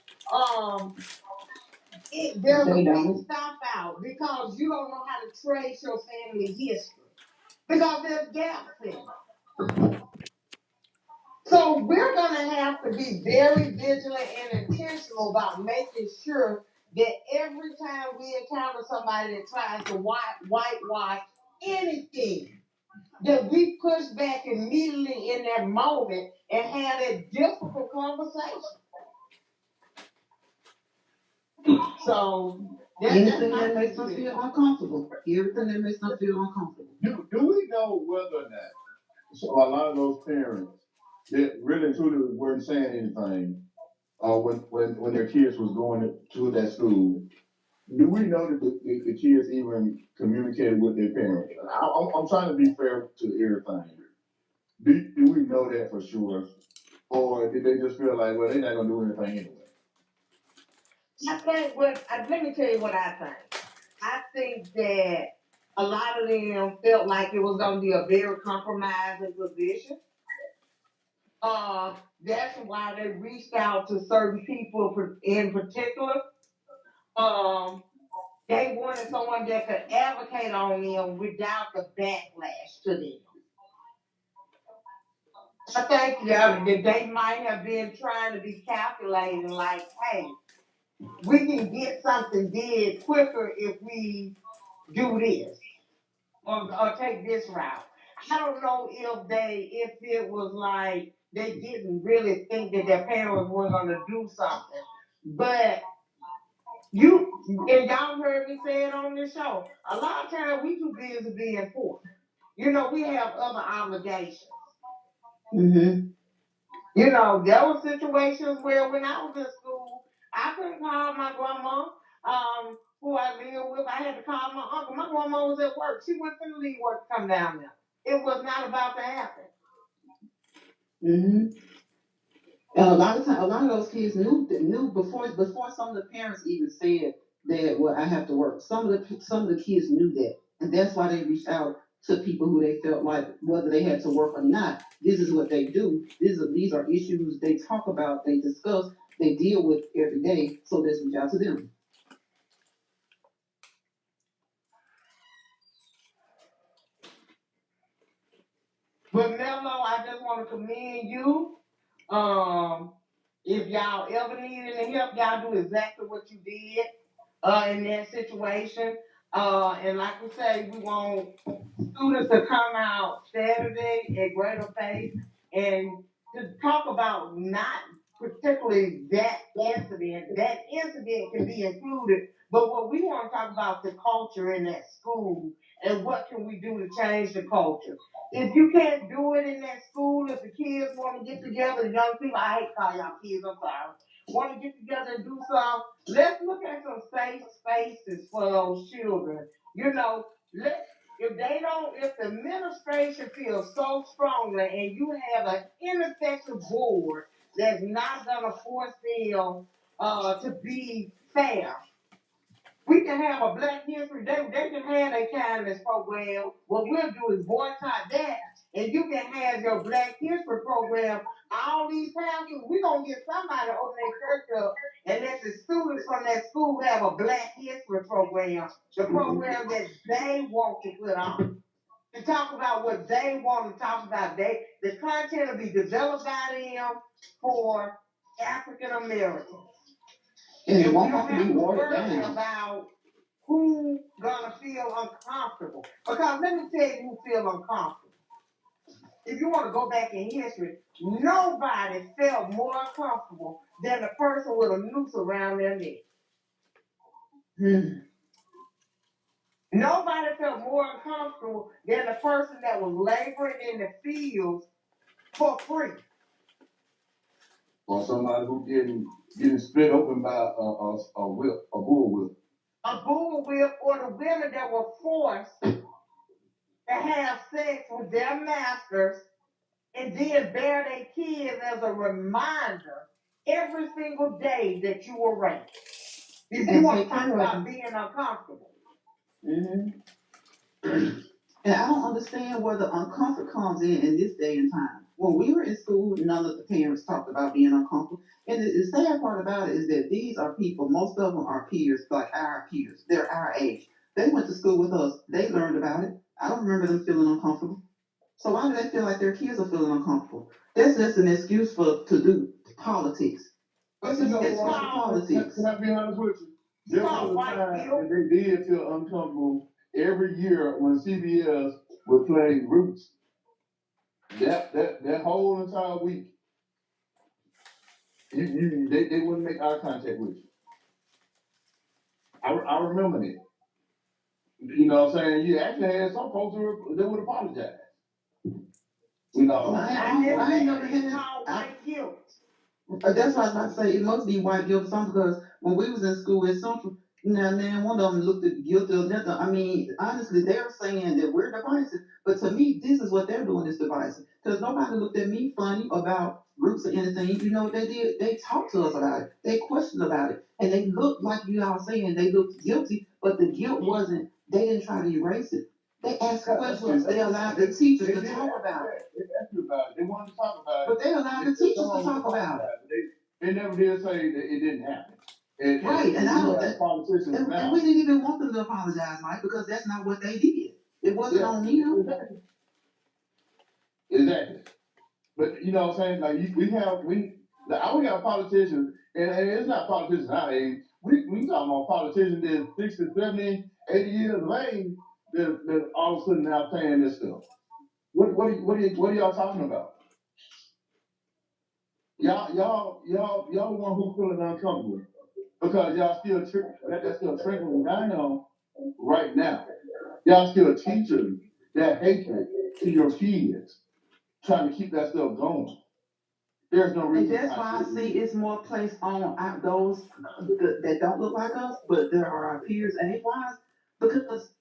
there's a big stop out because you don't know how to trace your family history because there's gaps in it. So we're going to have to be very vigilant and intentional about making sure that every time we encounter somebody that tries to whitewash anything, that we push back immediately in that moment and have that difficult conversation. So anything that makes us feel uncomfortable. Everything that makes us feel uncomfortable. Do we know whether or not so a lot of those parents that really truly weren't saying anything when their kids was going to that school? Do we know that the kids even communicated with their parents? I'm trying to be fair to everything. Do we know that for sure? Or did they just feel like, well, they're not going to do anything anyway? Let me tell you what I think. I think that a lot of them felt like it was going to be a very compromising position. That's why they reached out to certain people in particular. Um, they wanted someone that could advocate on them without the backlash to them. I think that they might have been trying to be calculating, like, hey, we can get something did quicker if we do this or take this route. I don't know if it was like they didn't really think that their parents were going to do something, but and y'all heard me say it on this show. A lot of times we too busy being poor. We have other obligations. Mm-hmm. There were situations where when I was in school, I couldn't call my grandma, who I lived with. I had to call my uncle. My grandma was at work. She wasn't going to leave work to come down there. It was not about to happen. Mm-hmm. And a lot of those kids knew before some of the parents even said that, well, I have to work. Some of the kids knew that, and that's why they reached out to people who they felt like whether they had to work or not. This is what they do. These are issues they talk about, they discuss, they deal with every day. So let's reach out to them. But Mello, I just want to commend you. If y'all ever need any help, y'all do exactly what you did in that situation. And like we say, we want students to come out Saturday at greater pace and to talk about not particularly that incident. That incident can be included, but what we want to talk about the culture in that school and what can we do to change the culture. If you can't do it in that school, if the kids want to get together, the young people, I hate to call y'all kids, I'm sorry, want to get together and do something, let's look at some safe spaces for those children. If the administration feels so strongly and you have an ineffective board that's not gonna force them to be fair. We can have a Black History Day. They can have a kindness program. What we'll do is boycott that, and you can have your Black History program. All these pastors, we're gonna get somebody to open their church up and let the students from that school have a Black History program, the program that they want to put on. To talk about what they want to talk about. The content will be developed by them for African Americans. And it And we won't don't have to have be to watered worry down. about who gonna feel uncomfortable. Because let me tell you who feel uncomfortable. If you want to go back in history, nobody felt more uncomfortable than the person with a noose around their neck. Nobody felt more uncomfortable than the person that was laboring in the fields for free. Or somebody who getting split open by a whip, a bull whip. A bull whip, or the women that were forced to have sex with their masters and then bear their kids as a reminder every single day that you were raped. If you want to talk about being uncomfortable. And I don't understand where the uncomfort comes in this day and time. When we were in school, none of the parents talked about being uncomfortable. And the sad part about it is that these are people, most of them are peers, like our peers. They're our age. They went to school with us. They learned about it. I don't remember them feeling uncomfortable. So why do they feel like their kids are feeling uncomfortable? That's just an excuse to do politics. It's politics. Can I be honest with you? There was a time that they did feel uncomfortable every year when CBS would play Roots. That whole entire week, they wouldn't make eye contact with you. I remember it. You know what I'm saying? You actually had some folks that would apologize. You know, I ain't never had guilt. That's what I was about to say. It must be white guilt or something, because when we was in school at Central, now one of them looked at guilty or nothing. I mean, honestly, they're saying that we're divisive, but to me, this is what they're doing is divisive. Because nobody looked at me funny about roots or anything. You know what they did? They talked to us about it. They questioned about it, and they looked like you all saying they looked guilty, but the guilt wasn't. They didn't try to erase it. They asked questions. They allowed the teachers to talk about it. They asked you about it. They wanted to talk about it. But they allowed the teachers to talk about it. They never did say that it didn't happen. Right, and we didn't even want them to apologize, Mike, because that's not what they did. It wasn't on them. Exactly. But you know what I'm saying? Like we have politicians, and it's not politicians our age. We talking about politicians that 60, 70, 80 years of age that all of a sudden now saying this stuff. What are y'all talking about? Y'all the one who feeling uncomfortable because y'all that's still trickling down right now. Y'all still teaching that hatred to your kids, trying to keep that stuff going. There's no reason. And that's why I see it's more placed on those that don't look like us, but there are our peers and it's wise because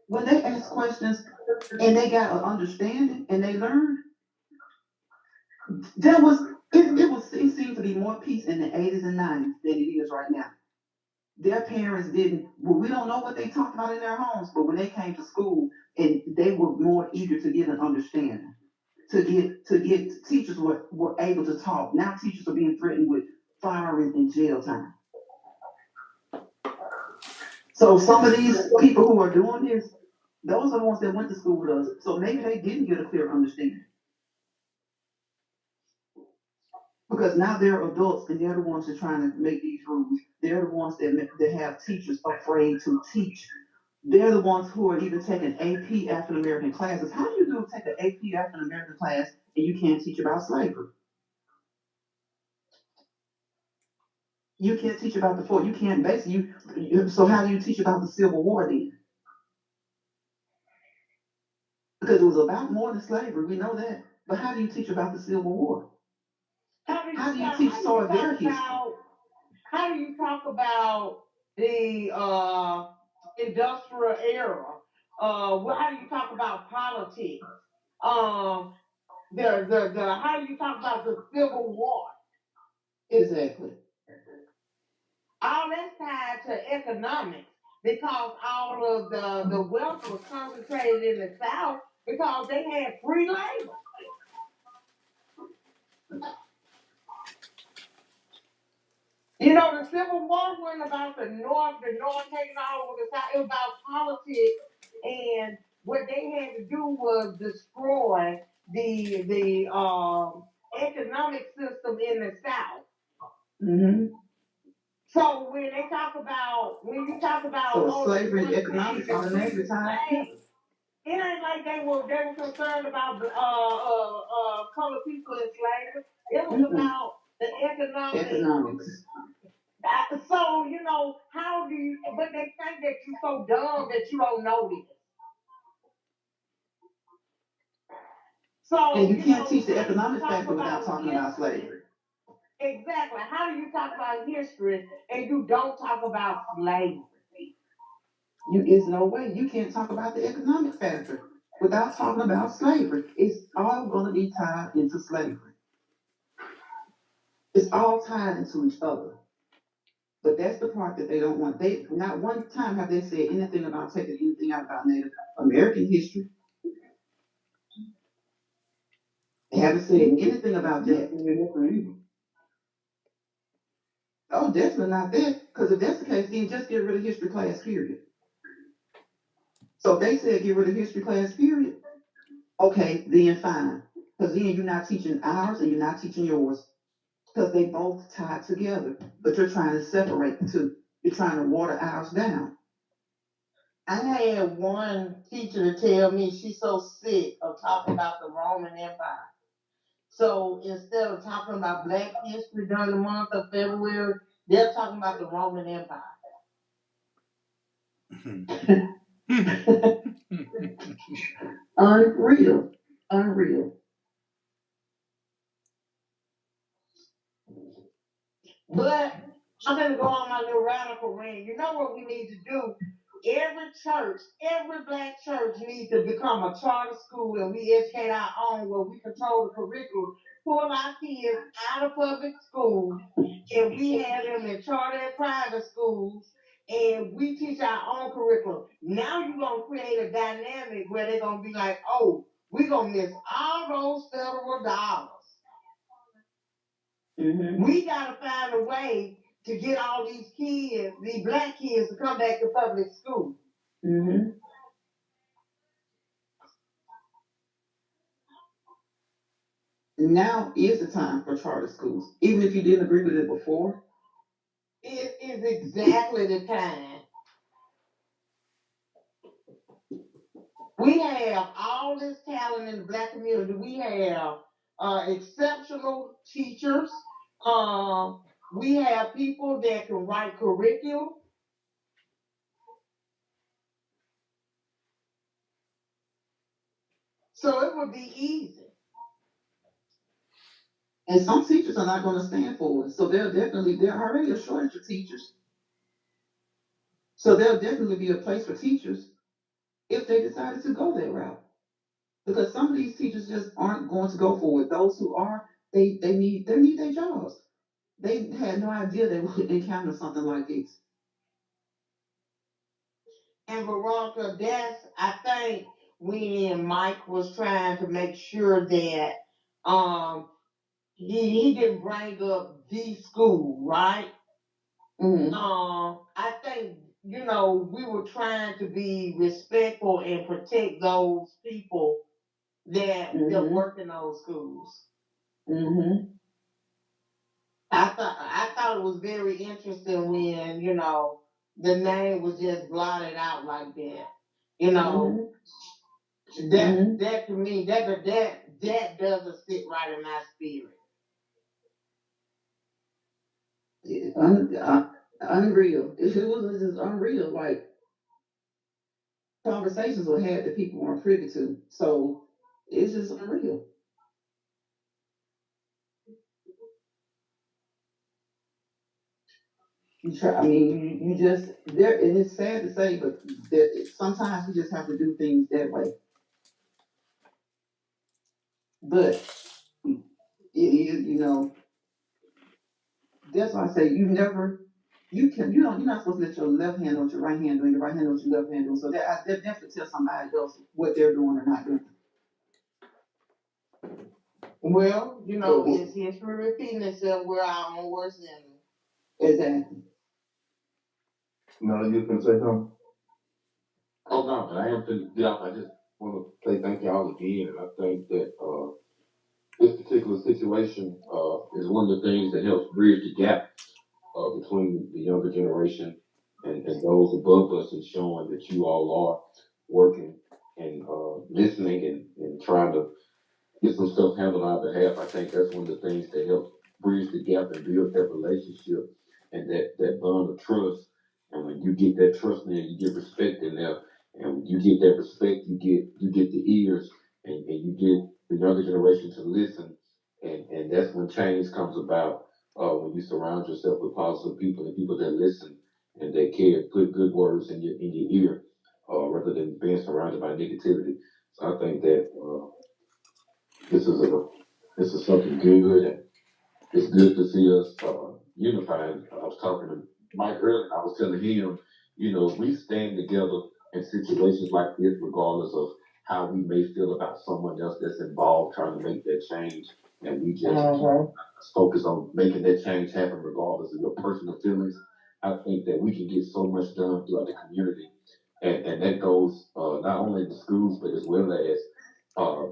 when they ask questions and they got an understanding and they learned, it seemed to be more peace in the 80s and 90s than it is right now. Their parents didn't, well, we don't know what they talked about in their homes, but when they came to school and they were more eager to get an understanding, to get teachers were able to talk. Now teachers are being threatened with firing and jail time. So some of these people who are doing this, those are the ones that went to school with us. So maybe they didn't get a clear understanding. Because now they're adults and they're the ones that are trying to make these rules. They're the ones that have teachers afraid to teach. They're the ones who are even taking AP African American classes. How do you take an AP African American class and you can't teach about slavery? You can't teach about the fort. You can't basically. So how do you teach about the Civil War then? Because it was about more than slavery. We know that. But how do you teach about the Civil War? How do you teach their history? How do you talk about the industrial era? How do you talk about politics? How do you talk about the Civil War? Exactly. All that's tied to economics because all of the wealth was concentrated in the South because they had free labor. You know, the Civil War wasn't about the North taking all over the South. It was about politics, and what they had to do was destroy the economic system in the South. Mm-hmm. So when you talk about So slavery and economics automatically tied together. it ain't like they were concerned about colored people in slavery. It was about the Economics. So you know how do you? But they think that you're so dumb that you don't know this. So And you can't know, teach the how do you economic talk factor without about talking about slavery. Exactly. How do you talk about history and you don't talk about slavery? Is no way you can't talk about the economic factor without talking about slavery. It's all going to be tied into slavery. It's all tied into each other. But that's the part that they don't want. They not one time have they said anything about taking anything out about Native American history. They haven't said anything about that. Oh, definitely not that. Because if that's the case, then just get rid of history class, period. So if they said get rid of history class, period, okay, then fine. Because then you're not teaching ours and you're not teaching yours. Because they both tie together. But you're trying to separate the two. You're trying to water ours down. I had one teacher to tell me she's so sick of talking about the Roman Empire. So instead of talking about Black history during the month of February, they're talking about the Roman Empire. Unreal. Unreal. But I'm going to go on my little radical rant. You know what we need to do? Every Black church needs to become a charter school and we educate our own where we control the curriculum, pull our kids out of public schools, and we have them in charter and private schools, and we teach our own curriculum. Now you're going to create a dynamic where they're going to be like, oh, we're going to miss all those federal dollars. Mm-hmm. We got to find a way to get all these kids, these Black kids, to come back to public school. Mm-hmm. Now is the time for charter schools, even if you didn't agree with it before. It is exactly the time. We have all this talent in the Black community. We have exceptional teachers. We have people that can write curriculum. So it would be easy. And some teachers are not going to stand for it. So there already a shortage of teachers. So there'll definitely be a place for teachers if they decided to go that route. Because some of these teachers just aren't going to go for it. Those who are, they need their jobs. They had no idea they would encounter something like this. And Veronica, I think when Mike was trying to make sure that he didn't bring up the school, right? Mm-hmm. I think, we were trying to be respectful and protect those people that work in those schools. Mm-hmm. I thought it was very interesting when, the name was just blotted out like that. That to me, that doesn't sit right in my spirit. Unreal. It was just unreal. Like conversations were had that people weren't privy to. So it's just unreal. You try. I mean, you just there, and it's sad to say, but sometimes we just have to do things that way. But it is, That's why I say you're not supposed to let your left hand know what your right hand doing, your right hand know what your left hand doing. So that definitely tell somebody else what they're doing or not doing. Well, it's history repeating itself. We're our own worst enemy. Exactly. No, you can say something. Oh no, but I am finna get off. I just want to say thank y'all again, and I think that this particular situation is one of the things that helps bridge the gap between the younger generation and those above us, and showing that you all are working and listening and trying to get some stuff handled on our behalf. I think that's one of the things that helps bridge the gap and build that relationship and that bond of trust. And when you get that trust in there, you get respect in there. And when you get that respect, you get the ears and you get the younger generation to listen. And that's when change comes about. When you surround yourself with positive people and people that listen and that care, put good words in your ear, rather than being surrounded by negativity. So I think that this is something good, and it's good to see us unified. I was talking to Mike earlier. I was telling him, we stand together in situations like this, regardless of how we may feel about someone else that's involved trying to make that change, and we just focus on making that change happen, regardless of your personal feelings. I think that we can get so much done throughout the community, and that goes not only in the schools, but as well as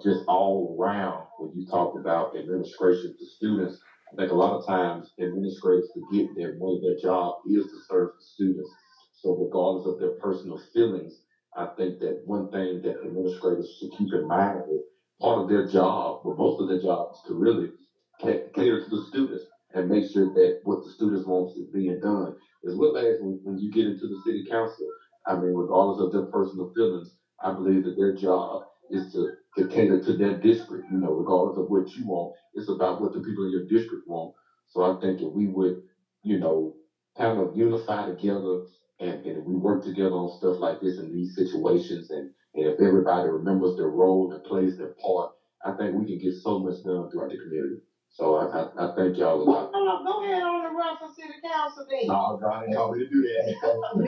just all around. When you talk about administration to students, I think a lot of times administrators forget that one of their job is to serve the students. So regardless of their personal feelings, I think that one thing that administrators should keep in mind is part of their job, well, most of their job is to really cater to the students and make sure that what the students want is being done. As well as when you get into the city council, I mean, regardless of their personal feelings, I believe that their job is to cater to their district, regardless of what you want. It's about what the people in your district want. So I think if we would, you know, kind of unify together and if we work together on stuff like this in these situations and if everybody remembers their role and plays their part, I think we can get so much done throughout the community. So I thank y'all a lot. Go ahead on the Russell City Council then. No, God ain't already do that.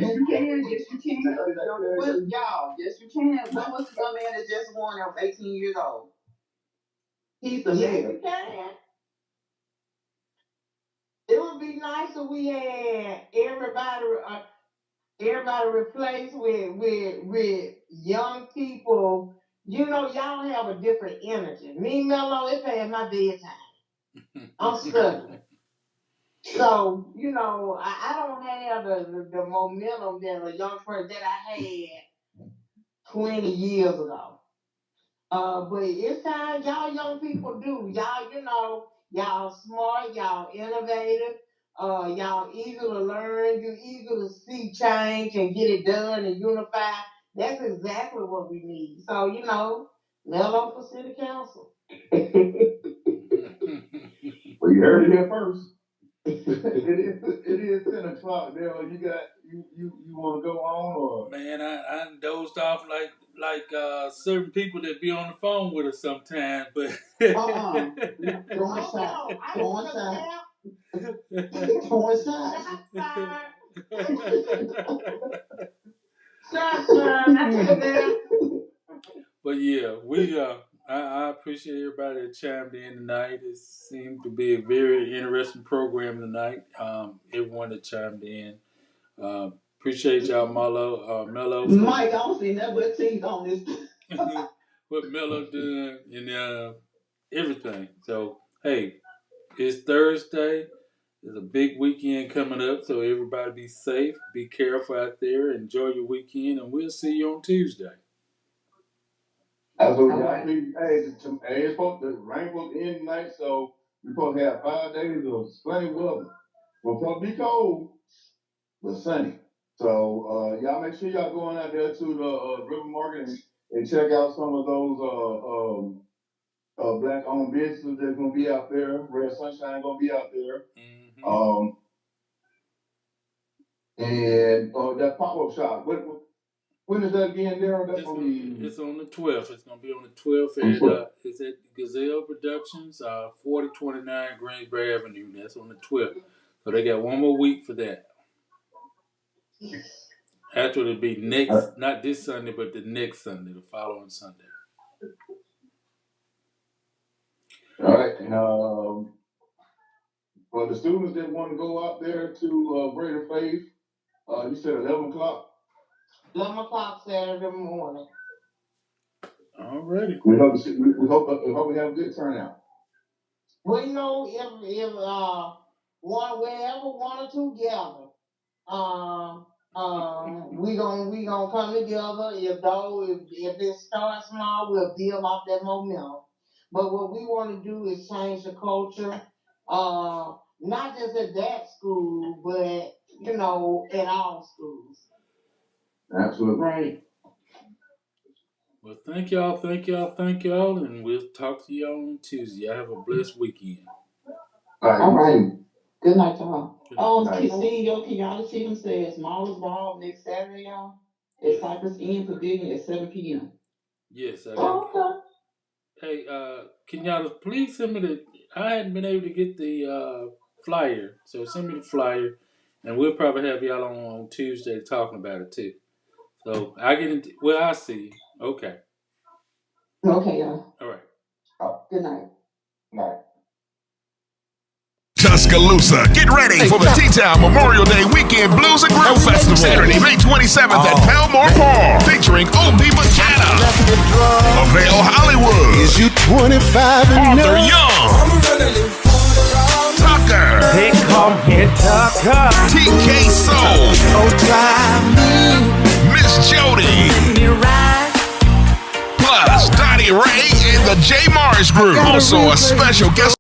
Yes, you can. Yes, you can. Y'all, yes, you can. When was the young man that just won that was 18 years old? He's the Yes, mayor. you can. It would be nice if we had everybody replaced with young people. Y'all have a different energy. Me, Mello, it's past my bedtime. I'm studying. So, I don't have the momentum that a young person that I had 20 years ago. But it's time y'all young people do. Y'all smart, y'all innovative, y'all eager to learn, you eager to see change and get it done and unify. That's exactly what we need. So, Mello for city council. Well, you heard it here first. it is 10 o'clock. Dale, you want to go on or? Man, I dozed off like certain people that be on the phone with us sometimes, but Coincide. But yeah, we I appreciate everybody that chimed in tonight. It seemed to be a very interesting program tonight. Everyone that chimed in. Appreciate y'all, Mello, Mike, I don't see nothing but teeth on this. what Mello doing and everything. So hey, it's Thursday. There's a big weekend coming up, so everybody be safe, be careful out there, enjoy your weekend, and we'll see you on Tuesday. Absolutely. Right. The rain supposed to end tonight, so we're supposed to have 5 days of sunny weather. We'll probably be cold, but sunny. So y'all make sure y'all going out there to the River Market and check out some of those black-owned businesses that's gonna be out there. Red Sunshine gonna be out there. Mm-hmm. And that pop-up shop. When is that again, Daryl? That's It's on the 12th. It's going to be on the 12th at it's at Gazelle Productions, 4029 Greensboro Avenue. That's on the 12th. So they got one more week for that. After it'll be next, not this Sunday, but the next Sunday, the following Sunday. All right, and for the students that want to go out there to Greater Faith, you said 11 o'clock. 11 o'clock Saturday morning. Alrighty. We hope we have a good turnout. We know if wherever one or two gather, we gonna come together. If it starts small, we'll build off that momentum. But what we want to do is change the culture, not just at that school, but at all schools. Absolutely. Right. Well, thank y'all, and we'll talk to y'all on Tuesday. Y'all have a blessed weekend. All right. Good night, y'all. Night. CEO, can y'all see them say Smallest Ball next Saturday, y'all? At Yes. Cypress Inn Pavilion at 7 p.m. Yes, I got. Okay. Hey, can y'all please send me the? I hadn't been able to get the flyer, so send me the flyer, and we'll probably have y'all on Tuesday talking about it too. So I get into. Well, I see. Okay. Okay, y'all. All right. Good night. Night. Tuscaloosa, get ready for the TTown Memorial Day Weekend Blues and Grill Festival. Saturday, May 27th at Pelmore Park. Featuring OB Bacana, Avail Hollywood, Is you 25 and Arthur Young, Tucker, They call me Tucker. TK Soul, Oh, drive Miss Jody, me right. plus Donnie Ray and the J. Morris Group. Also a special guest